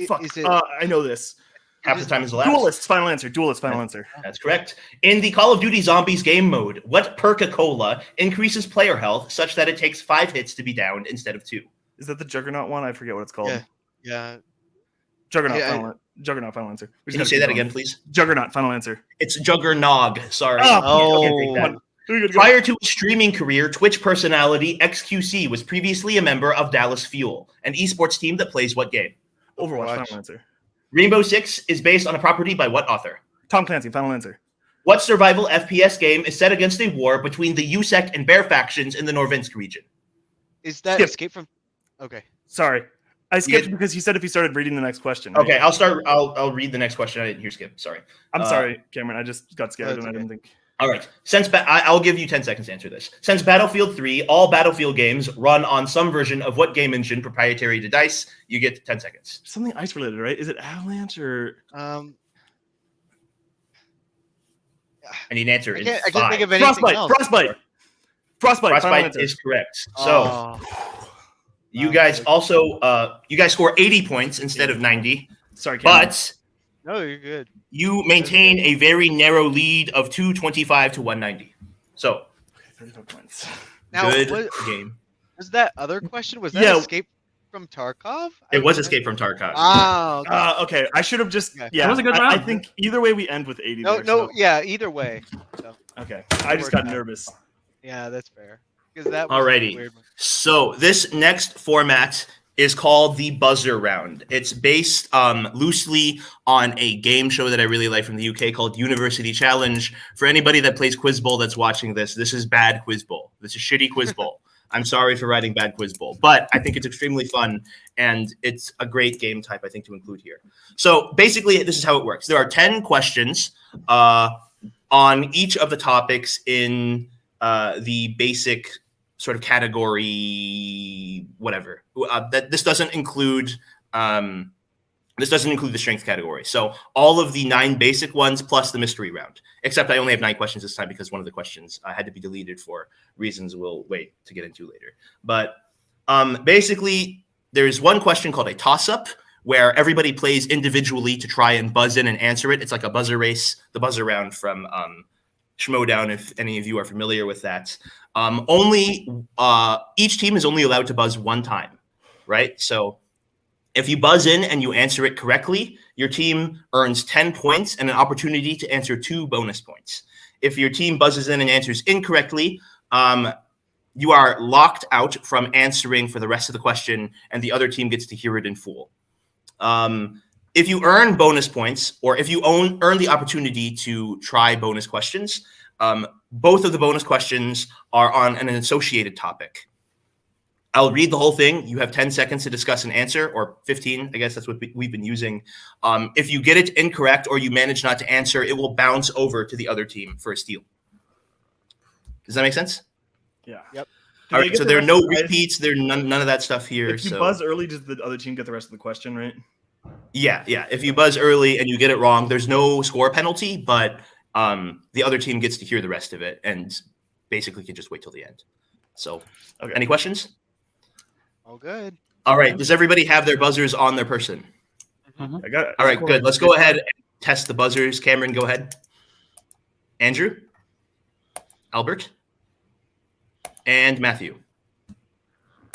fuck. Is it I know this. Half the time is elapsed. Duelists, final answer. Duelists, final answer. That's correct. In the Call of Duty Zombies game mode, what Perca-Cola increases player health such that it takes 5 hits to be downed instead of 2? Is that the Juggernaut one? I forget what it's called. Yeah. Juggernaut, Yeah, Juggernaut, final answer. We Can just you say gotta that keep again, going. please? Juggernaut, final answer. It's Juggernog. Sorry. Oh, I can't take that. We gotta go. Prior to his streaming career, Twitch personality XQC was previously a member of Dallas Fuel, an esports team that plays what game? Overwatch, Overwatch. final answer. Rainbow Six is based on a property by what author? Tom Clancy, final answer. What survival FPS game is set against a war between the USEC and Bear factions in the Norvinsk region? Is that Skip. Escape from? Okay. Sorry. I skipped get- because you said if you started reading the next question. right? Okay, I'll start. I'll read the next question. I didn't hear Skip. Sorry. I'm sorry, Cameron. I just got scared That's and I didn't think. All right. I'll give you 10 seconds to answer this. Since Battlefield 3, all Battlefield games run on some version of what game engine proprietary to DICE? You get 10 seconds. Something ice related, right? Is it Avalanche or I need an answer I in can't 5. think of anything Frostbite? else. Frostbite. Final Frostbite answer. is correct. So you Wow, guys okay. also you guys score 80 points instead of 90, Sorry, Cameron. but No, you're good. you maintain a very narrow lead of 225 to 190. So 35 points. Now, good what, game. was that other question? Was that Yeah. Escape from Tarkov? It was Escape from Tarkov. Ah, okay. Okay, I should have just. Okay. Yeah, That was a good I round. think either way we end with 80. No, there, no, so- yeah. Either way. So, Okay, I just got Worked out. nervous. yeah, that's fair. Because that was Alrighty. a weird one. So this next format is called the buzzer round. It's based loosely on a game show that I really like from the UK called University Challenge. For anybody that plays Quiz Bowl that's watching this is bad Quiz Bowl. This is shitty Quiz Bowl. I'm sorry for writing bad Quiz Bowl, but I think it's extremely fun and it's a great game type, I think, to include here. So basically, this is how it works. There are 10 questions on each of the topics in the basic sort of category, whatever. That this doesn't include the strength category. So all of the 9 basic ones plus the mystery round. Except I only have 9 questions this time because one of the questions had to be deleted for reasons we'll wait to get into later. But basically, there's one question called a toss-up where everybody plays individually to try and buzz in and answer it. It's like a buzzer race, the buzzer round from Schmodown, if any of you are familiar with that. Each team is only allowed to buzz one time, right? So if you buzz in and you answer it correctly, your team earns 10 points and an opportunity to answer 2 bonus points. If your team buzzes in and answers incorrectly, you are locked out from answering for the rest of the question, and the other team gets to hear it in full. If you earn bonus points, or if you earn the opportunity to try bonus questions, both of the bonus questions are on an associated topic. I'll read the whole thing. You have 10 seconds to discuss an answer, or 15. I guess that's what we've been using. If you get it incorrect or you manage not to answer, it will bounce over to the other team for a steal. Does that make sense? Yeah. Yep. All right. So there are no repeats. There's none of that stuff here. If you buzz early, does the other team get the rest of the question, right? Yeah. If you buzz early and you get it wrong, there's no score penalty, but the other team gets to hear the rest of it and basically can just wait till the end. So, Okay. Any questions? All good. All right. Does everybody have their buzzers on their person? Mhm. I got it. All right, good. Let's go ahead and test the buzzers. Cameron, go ahead. Andrew, Albert, and Matthew.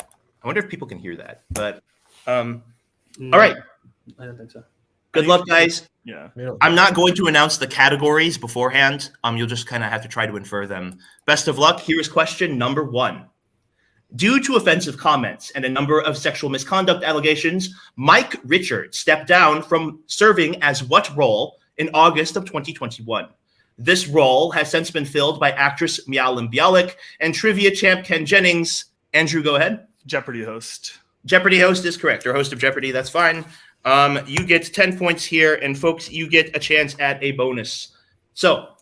I wonder if people can hear that, but all right. I don't think so. Good luck, guys. Yeah. I'm not going to announce the categories beforehand. You'll just kind of have to try to infer them. Best of luck. Here is question number 1. Due to offensive comments and a number of sexual misconduct allegations, Mike Richards stepped down from serving as what role in August of 2021? This role has since been filled by actress Mialim Bialik and trivia champ Ken Jennings. Andrew, go ahead. Jeopardy host. Jeopardy host is correct, or host of Jeopardy. That's fine. You get 10 points here, and folks, you get a chance at a bonus. So,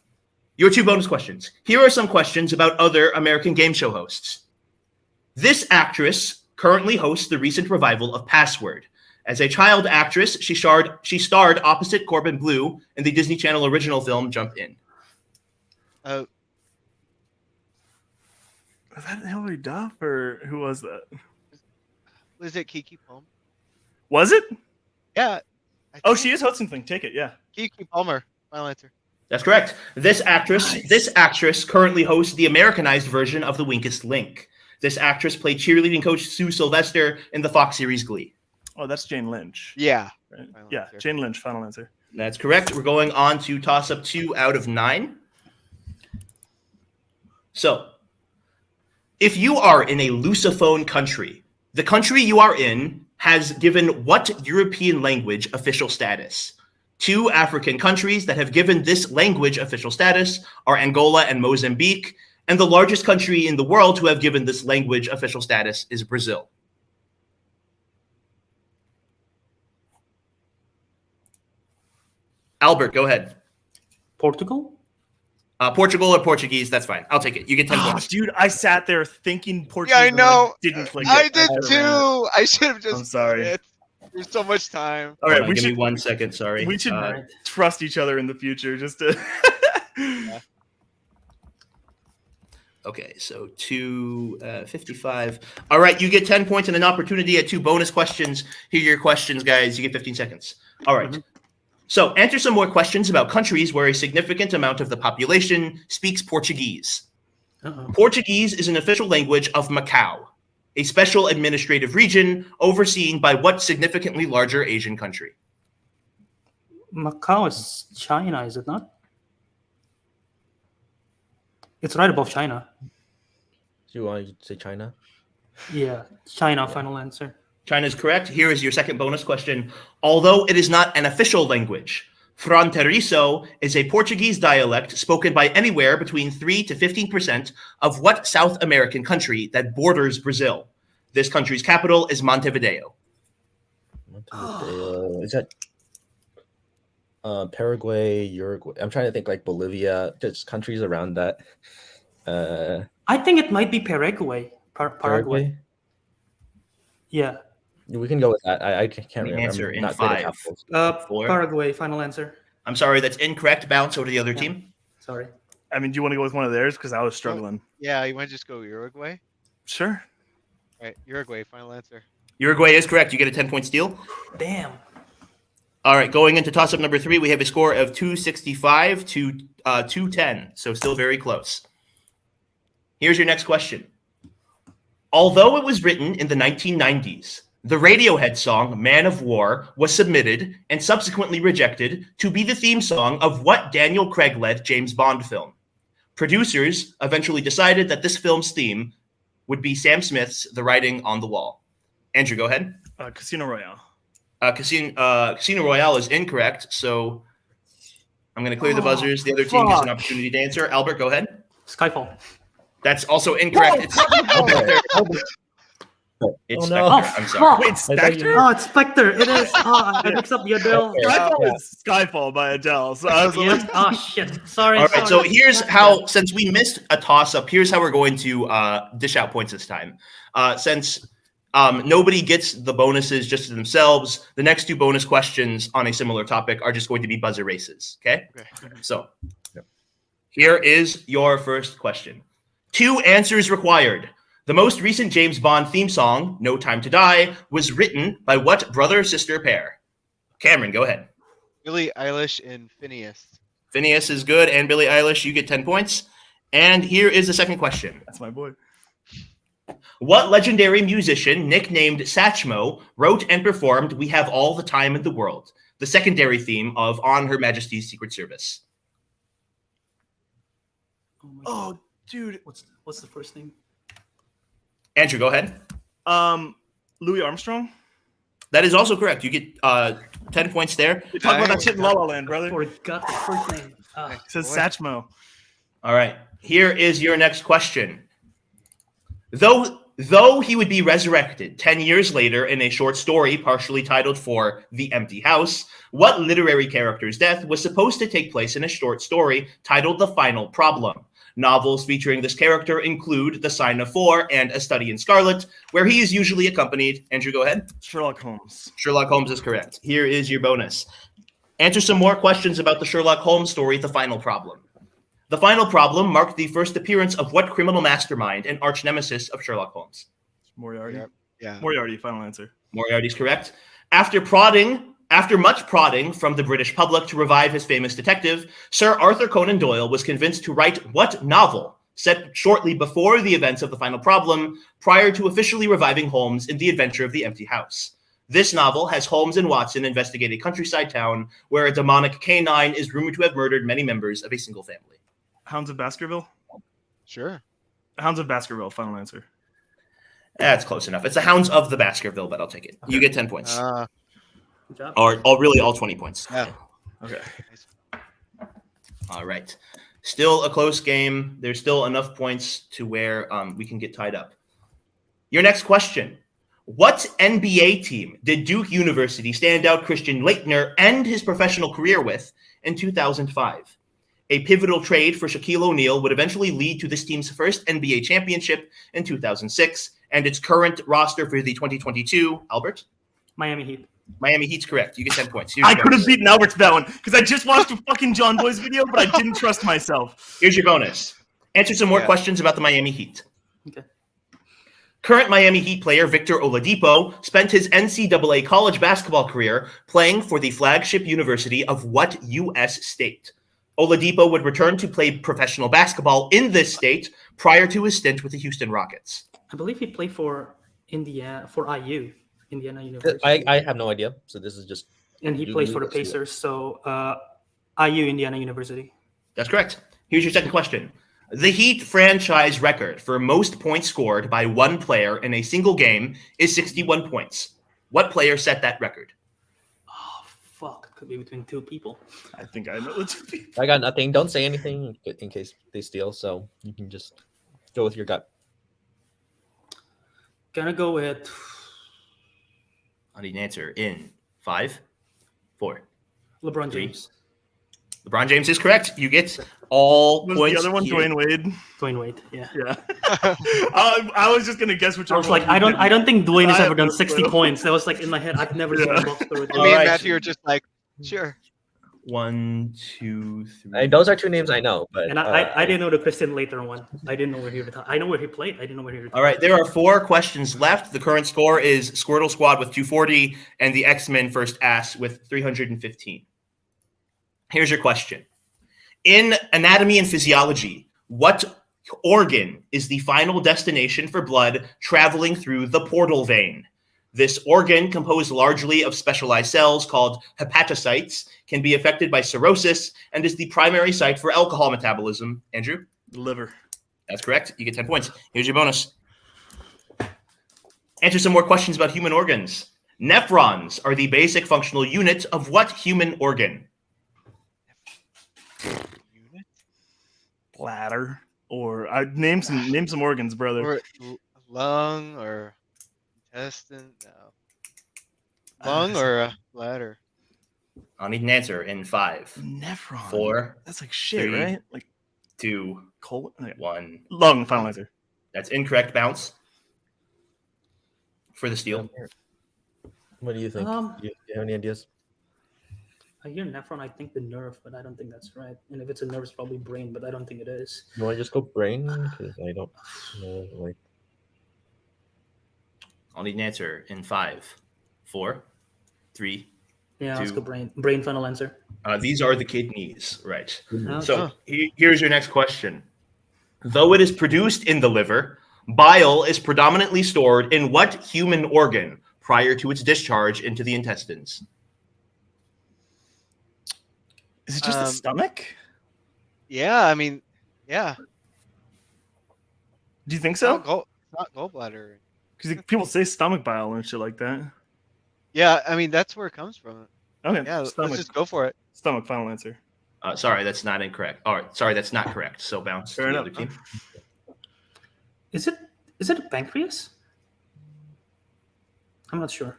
your 2 bonus questions. Here are some questions about other American game show hosts. This actress currently hosts the recent revival of Password. As a child actress, she starred opposite Corbin Bleu in the Disney Channel original film Jump In. Oh, Was that Hilary Duff or who was that? was it Kiki Palmer? Was it? Yeah. Oh, she is hosting thing. Take it. Yeah. Kiki Palmer. Final answer. That's correct. This actress currently hosts the Americanized version of The Weakest Link. This actress played cheerleading coach Sue Sylvester in the Fox series Glee. Oh, that's Jane Lynch. Yeah. Right? Final Yeah, answer. Jane Lynch. Final answer. That's correct. We're going on to toss up 2 out of 9. So, if you are in a Lusophone country, the country you are in has given what European language official status? 2 African countries that have given this language official status are Angola and Mozambique, and the largest country in the world to have given this language official status is Brazil. Albert, go ahead. Portugal? Portugal or Portuguese, that's fine. I'll take it. You get 10 Oh, points. dude, I sat there thinking Portuguese. Yeah, I and know. Didn't click. I it. did should've ran it. too. I should have just. I'm sorry. done it. There's so much time. All right, Hold on, we give should me 1 second. Sorry. we should Alright. trust each other in the future. Just to. Okay, so 255. All right, you get 10 points and an opportunity at 2 bonus questions. Here are your questions, guys. You get 15 seconds. All right. So answer some more questions about countries where a significant amount of the population speaks Portuguese. Portuguese is an official language of Macau, a special administrative region overseen by what significantly larger Asian country? Macau is China, is it not? It's right above China. Do you want to say China? Yeah, China, final answer. China is correct. Here is your second bonus question. Although it is not an official language, Fronteiriço is a Portuguese dialect spoken by anywhere between 3 to 15% of what South American country that borders Brazil? This country's capital is Montevideo. Montevideo. Is that Paraguay, Uruguay? I'm trying to think like Bolivia, just countries around that. I think it might be Paraguay. Paraguay. Paraguay? Yeah. We can go with that. I can't The remember. answer I'm in not good at 5. capitals. 4. Paraguay, final answer. I'm sorry, that's incorrect. Bounce over to the other team. Sorry. I mean, do you want to go with one of theirs? Because I was struggling. Yeah, you want to just go Uruguay? Sure. All right, Uruguay. Final answer. Uruguay is correct. You get a 10-point steal. Damn. All right, going into toss-up number 3, we have a score of 265 to 210, so still very close. Here's your next question. Although it was written in the 1990s, the Radiohead song Man of War was submitted and subsequently rejected to be the theme song of what Daniel Craig-led James Bond film? Producers eventually decided that this film's theme would be Sam Smith's The Writing on the Wall. Andrew, go ahead. Casino Royale. Casino Royale is incorrect. So I'm going to clear the buzzers. The other team gets an opportunity to answer. Albert, go ahead. Skyfall. That's also incorrect. It's Spectre. It's Oh, no. Spectre. I'm sorry. Wait, I thought Spectre? Oh, it's Spectre. It is. I mixed up the Adele. Skyfall is Skyfall by Adele. So I was Yeah. Oh shit. Sorry. All right, so sorry. here's how, since we missed a toss-up, here's how we're going to dish out points this time. Since nobody gets the bonuses just to themselves, the next two bonus questions on a similar topic are just going to be buzzer races, okay? So here is your first question. 2 answers required. The most recent James Bond theme song, No Time to Die, was written by what brother-sister pair? Cameron, go ahead. Billie Eilish and Phineas. Phineas is good, and Billie Eilish, you get 10 points. And here is the second question. That's my boy. What legendary musician, nicknamed Satchmo, wrote and performed We Have All the Time in the World, the secondary theme of On Her Majesty's Secret Service? Oh, my God. Oh, dude. What's the first name? Andrew, go ahead. Louis Armstrong? That is also correct. You get 10 points there. We talked about that shit in La La Land, brother. Forgot the first name. It says Satchmo. All right. Here is your next question. Though he would be resurrected 10 years later in a short story partially titled For the Empty House, what literary character's death was supposed to take place in a short story titled The Final Problem? Novels featuring this character include The Sign of Four and A Study in Scarlet, where he is usually accompanied. Andrew, go ahead. Sherlock Holmes. Sherlock Holmes is correct. Here is your bonus. Answer some more questions about the Sherlock Holmes story, The Final Problem. The Final Problem marked the first appearance of what criminal mastermind and arch nemesis of Sherlock Holmes? Moriarty. Yep. Yeah. Moriarty, final answer. Moriarty is correct. After much prodding from the British public to revive his famous detective, Sir Arthur Conan Doyle was convinced to write what novel set shortly before the events of The Final Problem, prior to officially reviving Holmes in The Adventure of the Empty House? This novel has Holmes and Watson investigate a countryside town where a demonic canine is rumored to have murdered many members of a single family. Hounds of Baskerville? Sure. Hounds of Baskerville, final answer. That's close enough. It's the Hounds of the Baskerville, but I'll take it. You get 10 points. Good job. Or really all 20 points. Yeah. Okay. All right. Still a close game. There's still enough points to where we can get tied up. Your next question. What NBA team did Duke University standout Christian Laettner end his professional career with in 2005? A pivotal trade for Shaquille O'Neal would eventually lead to this team's first NBA championship in 2006 and its current roster for the 2022. Albert? Miami Heat. Miami Heat's correct. You get 10 points. Here's I your could have bonus. beaten Albert to that one because I just watched a fucking John Boy's video, but I didn't trust myself. Here's your bonus. Answer some more Yeah. questions about the Miami Heat. Okay. Current Miami Heat player Victor Oladipo spent his NCAA college basketball career playing for the flagship university of what U.S. state? Oladipo would return to play professional basketball in this state prior to his stint with the Houston Rockets. I believe he played for Indiana, for IU, Indiana University. I have no idea. So this is just and he plays for the Pacers. So IU, Indiana University. That's correct. Here's your second question. The Heat franchise record for most points scored by one player in a single game is 61 points. What player set that record? Oh, fuck. It could be between two people. I think I know the two people. I got nothing. Don't say anything in case they steal. So you can just go with your gut. Gonna go with I need an answer in 5, 4. LeBron Three. James. LeBron James is correct. You get all Was points. the other one here. Dwayne Wade? Dwayne Wade. Yeah. Yeah. I was just gonna guess which I one. was like, I don't think Dwayne has I ever done have no 60 clue. points. That was like in my head. I've never seen Yeah. a box score with And All me Dwayne. and right. Matthew are just like, sure. 1, 2, 3. Those are two names I know, but And I didn't know the Christian Later one. I didn't know where he retired. I know where he played. I didn't know where he retired. All right, there are 4 questions left. The current score is Squirtle Squad with 240 and the X-Men First Ass with 315. Here's your question. In anatomy and physiology, what organ is the final destination for blood traveling through the portal vein? This organ, composed largely of specialized cells called hepatocytes, can be affected by cirrhosis and is the primary site for alcohol metabolism. Andrew? Liver. That's correct. You get 10 points. Here's your bonus. Answer some more questions about human organs. Nephrons are the basic functional unit of what human organ? Unit Bladder or name some organs, brother. or lung or intestine? No. Lung or bladder? I'll need an answer in 5, Nephron. 4, That's like shit, 3, right? Like 2, colon. Okay. 1. Lung. Final answer. That's incorrect. Bounce for the steal. What do you think? Um, Do you have any ideas? I hear nephron. I think the nerve, but I don't think that's right. And if it's a nerve, it's probably brain, but I don't think it is. You want to just go brain? Because I don't know. Like, I'll need an answer in 5, 4, 3. Yeah, let's 2. go brain. Brain, final answer. These are the kidneys, right? Okay. So here's your next question. Though it is produced in the liver, bile is predominantly stored in what human organ prior to its discharge into the intestines? Is it just the stomach? Yeah, I mean, yeah. Do you think It's so? not gallbladder. Because people say stomach bile and shit like that. Yeah, I mean that's where it comes from. Okay. Yeah, Stomach. let's just go for it. Stomach. Final answer. Sorry, that's not incorrect. All right, sorry, that's not correct. So bounce Fair to the enough. other team. Is it a pancreas? I'm not sure.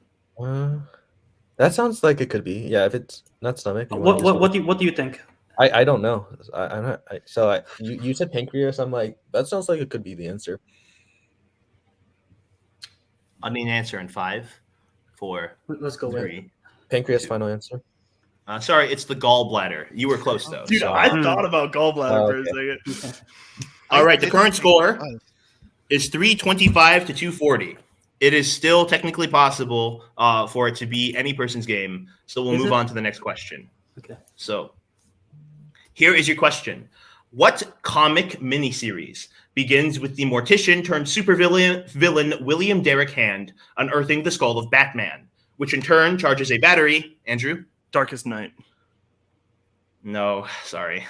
that sounds like it could be. Yeah, if it's not stomach. you wanna What just go- what do you think? I don't know. I'm not. You said pancreas. I'm like, that sounds like it could be the answer. I need an answer in 5, 4, Let's go with 3. Pancreas. 2. Final answer. Sorry, it's the gallbladder. You were close though. Dude, so- I thought about gallbladder for a Okay. second. All right, the I current didn't think score it was. is 325 to 240. It is still technically possible for it to be any person's game. So we'll Is move it? on to the next question. Okay. So here is your question. What comic miniseries begins with the mortician turned supervillain William Derrick Hand unearthing the skull of Batman, which in turn charges a battery? Andrew? Darkest Night. No, sorry.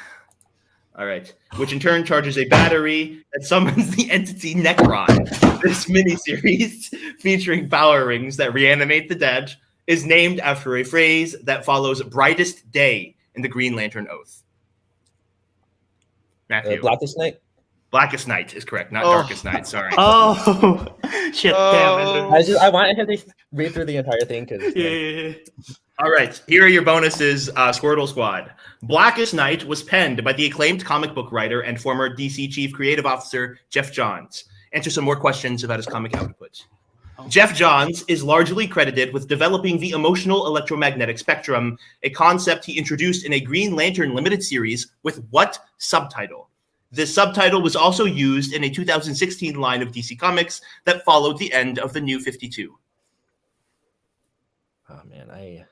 All right. Which in turn charges a battery that summons the entity Necron. This miniseries, featuring power rings that reanimate the dead, is named after a phrase that follows brightest day in the Green Lantern Oath. Matthew. Blackest Night. Blackest Night is correct, not Oh. Darkest Night. Sorry. Oh shit! Damn, Andrew. I wanted him to read through the entire thing because Yeah. All right, here are your bonuses, Squirtle Squad. Blackest Night was penned by the acclaimed comic book writer and former DC Chief Creative Officer Jeff Johns. Answer some more questions about his comic output. Jeff Johns is largely credited with developing the emotional electromagnetic spectrum, a concept he introduced in a Green Lantern limited series with what subtitle? This subtitle was also used in a 2016 line of DC Comics that followed the end of the New 52. oh man, I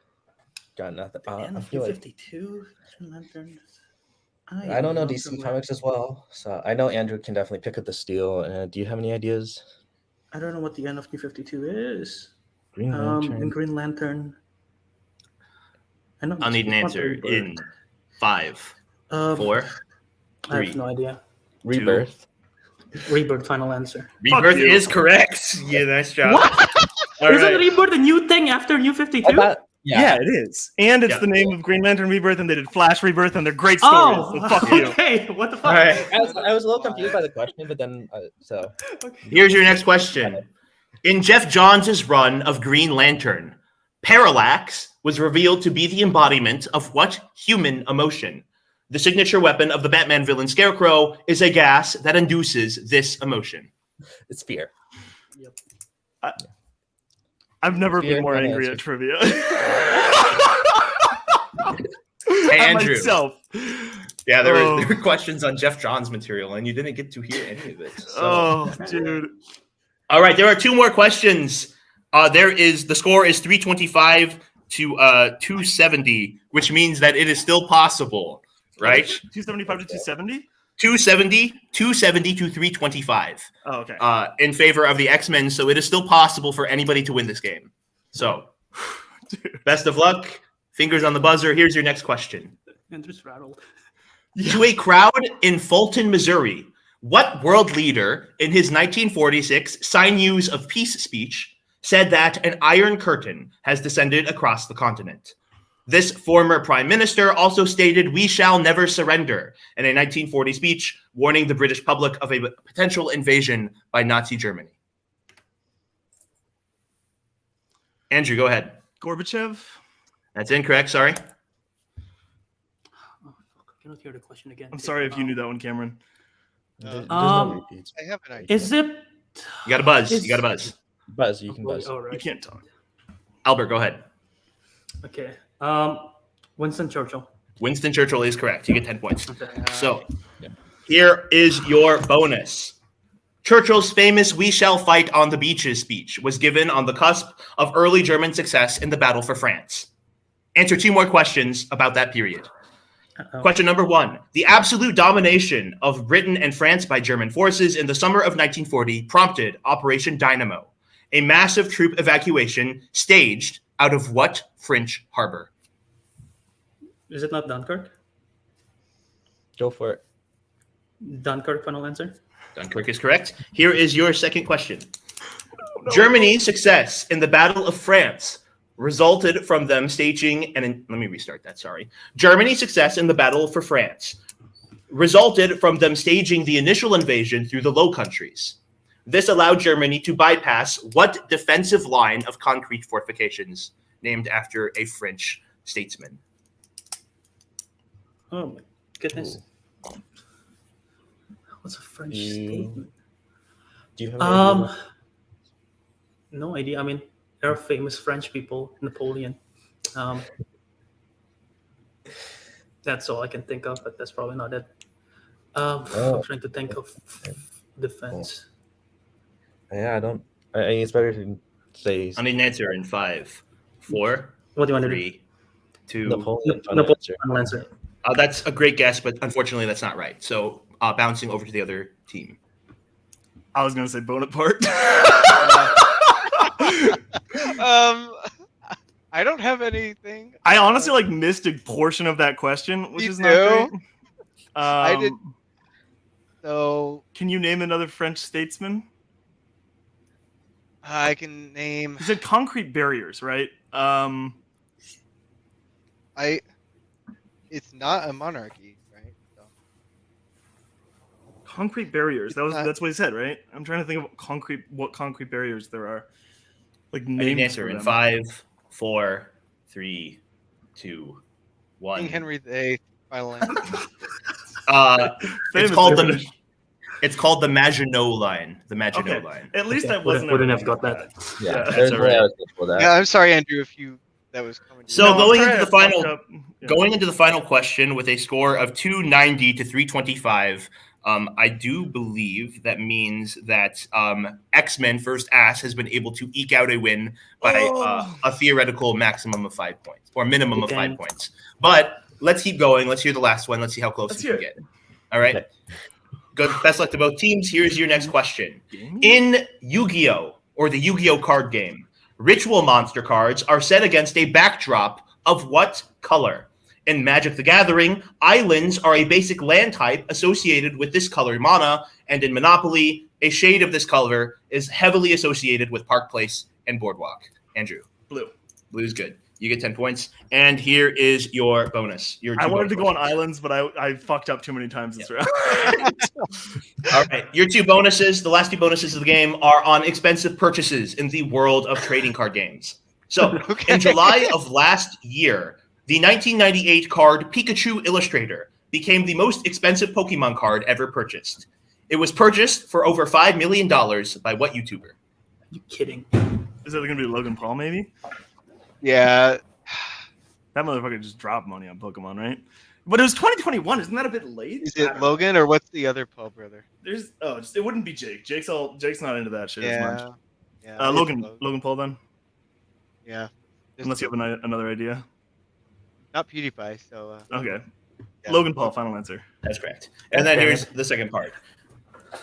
got nothing. Man, I of feel like 52 Lantern. I don't know DC Comics as well, so I know Andrew can definitely pick up the steal. Do you have any ideas? I don't know what the end of New 52 is. Green In Lantern. Green Lantern. I know I'll need an it's not answer Rebirth. in 5, Um, 4, I 3. have no idea. Rebirth. Rebirth, final answer. Rebirth you. is correct. Yeah, nice job. What? All Isn't right. Rebirth a new thing after New 52? Yeah, it is. And it's Yeah. the name of Green Lantern Rebirth, and they did Flash Rebirth, and they're great stories. Oh, So fuck you. okay. What the fuck? All right. I was a little confused by the question, but then so Here's your next question. In Jeff Johns' run of Green Lantern, Parallax was revealed to be the embodiment of what human emotion? The signature weapon of the Batman villain Scarecrow is a gas that induces this emotion. it's fear. I've never Fear been more and angry answer. at trivia. Hey, At Andrew. myself. Yeah, there Oh. were questions on Jeff Johns' material, and you didn't get to hear any of it. So. Oh, dude. All right, there are 2 more questions. The score is 325 to 270, which means that it is still possible, right? 275 to 270? 270 to 325 Oh, okay. in favor of the X-Men, so it is still possible for anybody to win this game. So, best of luck. Fingers on the buzzer. Here's your next question. Andrew's rattled. To a crowd in Fulton, Missouri, what world leader in his 1946 Sinews of Peace speech said that an iron curtain has descended across the continent. This former prime minister also stated, "We shall never surrender," in a 1940 speech warning the British public of a potential invasion by Nazi Germany. Andrew, go ahead. Gorbachev. That's incorrect, sorry. Oh, fuck, I cannot hear the question again. I'm sorry if you knew that one, Cameron. There's Um, no repeats. I have an idea. Is it? You got a buzz. You got a buzz. Buzz, you can buzz. All You right. can't talk. Albert, go ahead. Okay. Winston Churchill. Winston Churchill is correct. You get 10 points. Okay. So, here is your bonus. Churchill's famous "We shall fight on the beaches" speech was given on the cusp of early German success in the battle for France. Answer 2 more questions about that period. Question number 1. The absolute domination of Britain and France by German forces in the summer of 1940 prompted Operation Dynamo, a massive troop evacuation staged out of what French harbor? Is it not Dunkirk? Go for it. Dunkirk, final answer. Dunkirk is correct. Here is your second question. Germany's success in the Battle of France resulted from them staging, let me restart that, sorry. Germany's success in the Battle for France resulted from them staging the initial invasion through the Low Countries. This allowed Germany to bypass what defensive line of concrete fortifications named after a French statesman? Oh my goodness. Ooh. What's a French You- statement? Do you have any idea? No idea. I mean, there are famous French people, Napoleon. That's all I can think of, but that's probably not it. I'm trying to think of defense. Yeah, I don't. I mean, it's better to say I need an answer in 5, 4, What do you want to do? 3, 2. Napoleon. Napoleon, final answer. That's a great guess, but unfortunately that's not right. So bouncing over to the other team. I was going to say Bonaparte. I don't have anything. I honestly missed a portion of that question, which Me is too. not great. I did. So Can you name another French statesman? I can name. You said concrete barriers, right? It's not a monarchy, right? So, Concrete barriers. That's what he said, right? I'm trying to think of what concrete barriers there are. Like I need an names answer for in them. 5, 4, 3, 2, 1. King Henry VIII. Final answer. It's Famous called British. it's called the Maginot Line. The Maginot Okay. Line. At least Okay, I wasn't. wouldn't have everything got like that. Yeah, Yeah, there's that's no all right. way I was good for that. Yeah, I'm sorry, Andrew, if that was coming. To So you. I'm going sorry into I the final- fucked up. Yeah. Going into the final question with a score of 290 to 325, I do believe that means that X-Men First Ass has been able to eke out a win by a theoretical maximum of 5 points or minimum of 5 points. But let's keep going. Let's hear the last one. Let's see how close Let's we can hear get. All right. Okay. Good. Best luck to both teams. Here's your next question. In Yu-Gi-Oh! Or the Yu-Gi-Oh! Card game, ritual monster cards are set against a backdrop of what color? In Magic the Gathering, islands are a basic land type associated with this color mana, and in Monopoly, a shade of this color is heavily associated with Park Place and Boardwalk. Andrew. Blue. Blue's good. You get 10 points. And here is your bonus. I wanted to go on islands, but I fucked up too many times this round. All right. Your 2 bonuses, the last 2 bonuses of the game, are on expensive purchases in the world of trading card games. So, Okay. in July of last year, the 1998 card Pikachu Illustrator became the most expensive Pokemon card ever purchased. It was purchased for over $5 million by what YouTuber? Are you kidding? Is it going to be Logan Paul, maybe? Yeah. That motherfucker just dropped money on Pokemon, right? But it was 2021. Isn't that a bit late? Is it Logan or what's the other Paul brother? It wouldn't be Jake. Jake's not into that shit as much. Yeah. it's Logan Paul then. Yeah. Just Unless you have another idea. not PewDiePie. So. Okay. Yeah. Logan Paul, final answer. That's correct. And then here's the second part.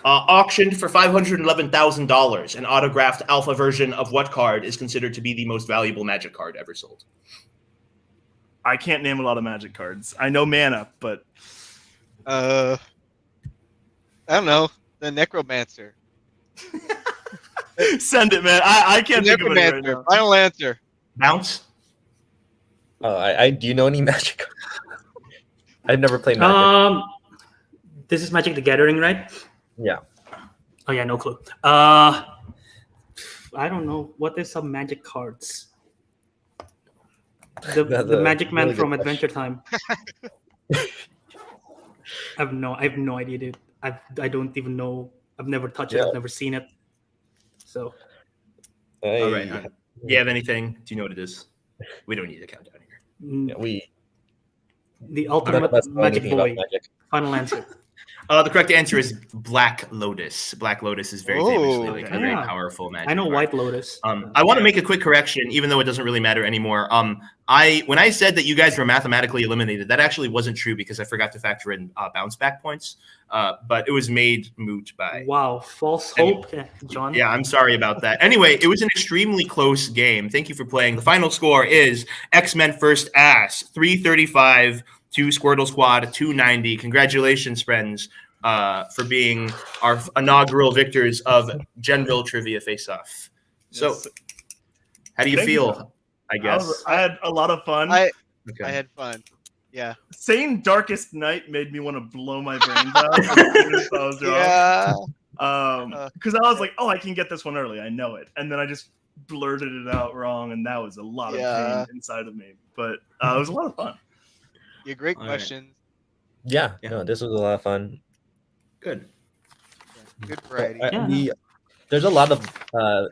Auctioned for $511,000, an autographed alpha version of what card is considered to be the most valuable Magic card ever sold? I can't name a lot of Magic cards. I know Mana, but I don't know. The Necromancer. Send it, man. I can't think of it right now. Final answer. Bounce. Oh, I do you know any Magic? I've never played Magic. This is Magic the Gathering, right? Yeah. Oh yeah, no clue. I don't know what is some Magic cards. The That's the a Magic Man really good from question. Adventure Time. I have no idea, dude. I don't even know. I've never touched it. Yeah. I've never seen it. So All right. Do you have anything? Do you know what it is? We don't need a countdown here. mm, Yeah, we the none of ultimate us know Magic anything about Boy. Magic. Final answer. The correct answer is Black Lotus. Black Lotus is very famously like a very Yeah. powerful magic I know card. White Lotus. I want to make a quick correction, even though it doesn't really matter anymore. When I said that you guys were mathematically eliminated, that actually wasn't true because I forgot to factor in bounce back points. But it was made moot by. Wow, false hope, John. Yeah, I'm sorry about that. Anyway, it was an extremely close game. Thank you for playing. The final score is X-Men First Ass 335 to Squirtle Squad 290. Congratulations, friends, for being our inaugural victors of General Trivia Face-Off. So, Yes. how do you Thank feel? you. I guess. I had a lot of fun. I Okay. had fun. Yeah. Saying Darkest Night made me want to blow my brains out as soon as I was wrong. Yeah. Because I was like, oh, I can get this one early. I know it. And then I just blurted it out wrong, and that was a lot of Yeah. pain inside of me. But it was a lot of fun. Yeah, great All right. questions. Yeah, Yeah. no, this was a lot of fun. Good. Good variety. There's a lot of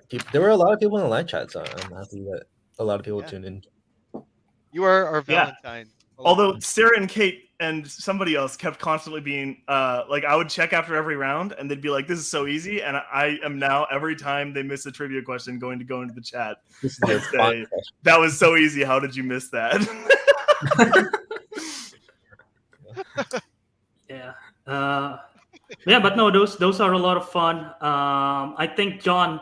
people. There were a lot of people in the live chat, so I'm happy that a lot of people tuned in. You are our Yeah. Valentine. Although Sarah and Kate and somebody else kept constantly being like, I would check after every round, and they'd be like, "This is so easy," and I am now every time they miss a trivia question going to go into the chat. This is their and say, fun question. that was so easy. How did you miss that? Yeah. Yeah, but no, those are a lot of fun. I think, John,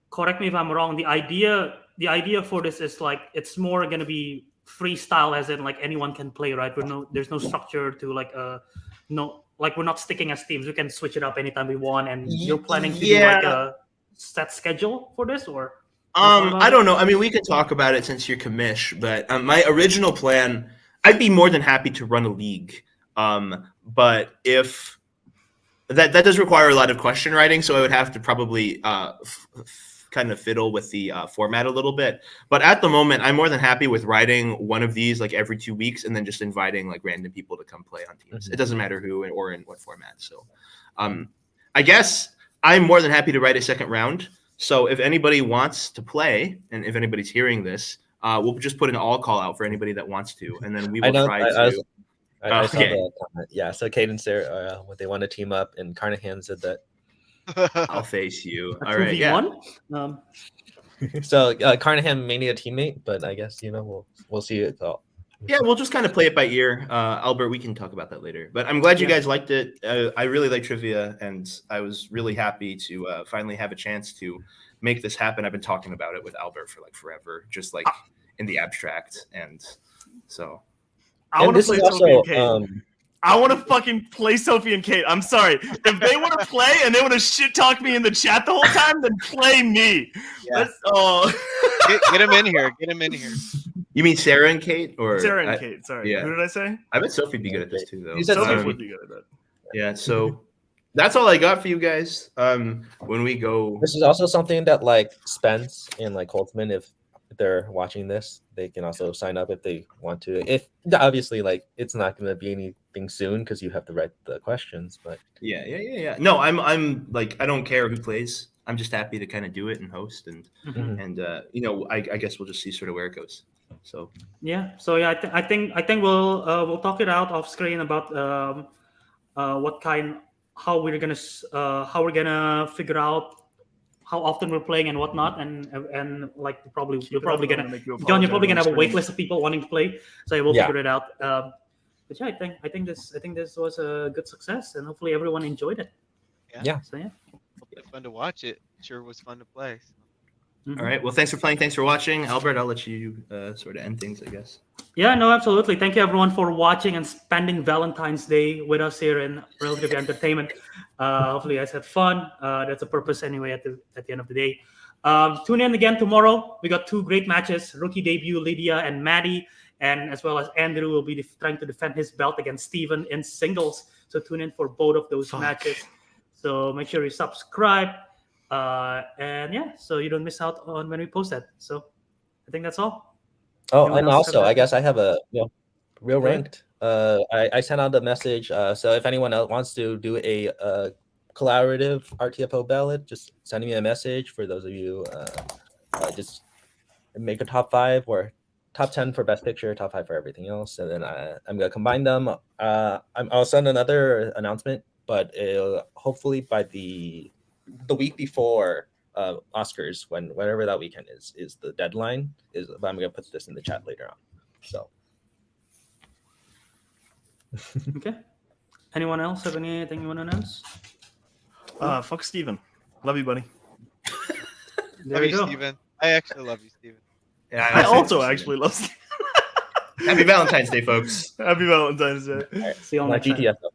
correct me if I'm wrong. The idea for this is like it's more gonna be freestyle, as in like anyone can play, right? There's no structure to like we're not sticking as teams. We can switch it up anytime we want. And you're planning to do like a set schedule for this, or? I don't know. I mean, we can talk about it since you're commish, but my original plan, I'd be more than happy to run a league. But if that does require a lot of question writing, so I would have to probably kind of fiddle with the format a little bit. But at the moment, I'm more than happy with writing one of these like every 2 weeks and then just inviting like random people to come play on teams. Mm-hmm. It doesn't matter who or in what format. So I guess I'm more than happy to write a second round. So if anybody wants to play, and if anybody's hearing this, we'll just put an all call out for anybody that wants to, and then we will try to. I saw the comment. Yeah, so Kate and Sarah, they want to team up, and Carnahan said that. I'll face you. A All right, yeah. 2v1? So Carnahan may need a teammate, but I guess we'll see it all. Yeah, we'll just kind of play it by ear. Albert, we can talk about that later. But I'm glad you guys liked it. I really like trivia, and I was really happy to finally have a chance to make this happen. I've been talking about it with Albert for like forever, just like in the abstract, and so. I want to play Sophie and Kate. I want to fucking play Sophie and Kate. I'm sorry. If they want to play and they want to shit talk me in the chat the whole time, then play me. Yeah. Get him in here. Get him in here. You mean Sarah and Kate, or Sarah and Kate? Sorry. Yeah. Who did I say? I bet Sophie'd be good at this too, though. You said Sophie would be good at that. Yeah. So that's all I got for you guys. When we go, This is also something that like Spence and like Holtzman, if they're watching this, they can also sign up if they want to. If obviously, like, it's not going to be anything soon because you have to write the questions. But yeah. No, I'm like, I don't care who plays. I'm just happy to kind of do it and host, and I guess we'll just see sort of where it goes. So yeah. So yeah, I think we'll talk it out off screen about how we're gonna figure out how often we're playing and whatnot, and like you're probably gonna John, you're probably gonna have a wait list of people wanting to play, so we'll figure it out. But yeah, I think this was a good success, and hopefully everyone enjoyed it. Yeah. So yeah, It's fun to watch it. Sure was fun to play. So. Mhm. All right. Well, thanks for playing. Thanks for watching. Albert, I'll let you sort of end things, I guess. Yeah, no, absolutely. Thank you everyone for watching and spending Valentine's Day with us here in Relative Entertainment. Hopefully you guys had fun. That's the purpose anyway at the end of the day. Tune in again tomorrow. We got 2 great matches, rookie debut Lydia and Maddie, and as well as Andrew will be trying to defend his belt against Steven in singles. So tune in for both of those matches. So make sure you subscribe. And yeah, so you don't miss out on when we post that. So I think that's all. Oh, Anyone and else have also, I that? guess I have a real Go ahead. ranked. I sent out a message. So if anyone else wants to do a collaborative RTFO ballot, just send me a message. For those of you, just make a top 5 or top 10 for best picture, top 5 for everything else, and then I'm gonna combine them. I'll send another announcement, but hopefully by the week before Oscars, whenever that weekend is the deadline. But I'm gonna put this in the chat later on. So Okay. Anyone else have anything you want to announce? Fuck Steven. Love you, buddy. There Love we you, go. Steven. I actually love you, Steven. Yeah, I also actually love Steven. Happy Valentine's Day, folks. Happy Valentine's Day. See you all like next time. GTFO.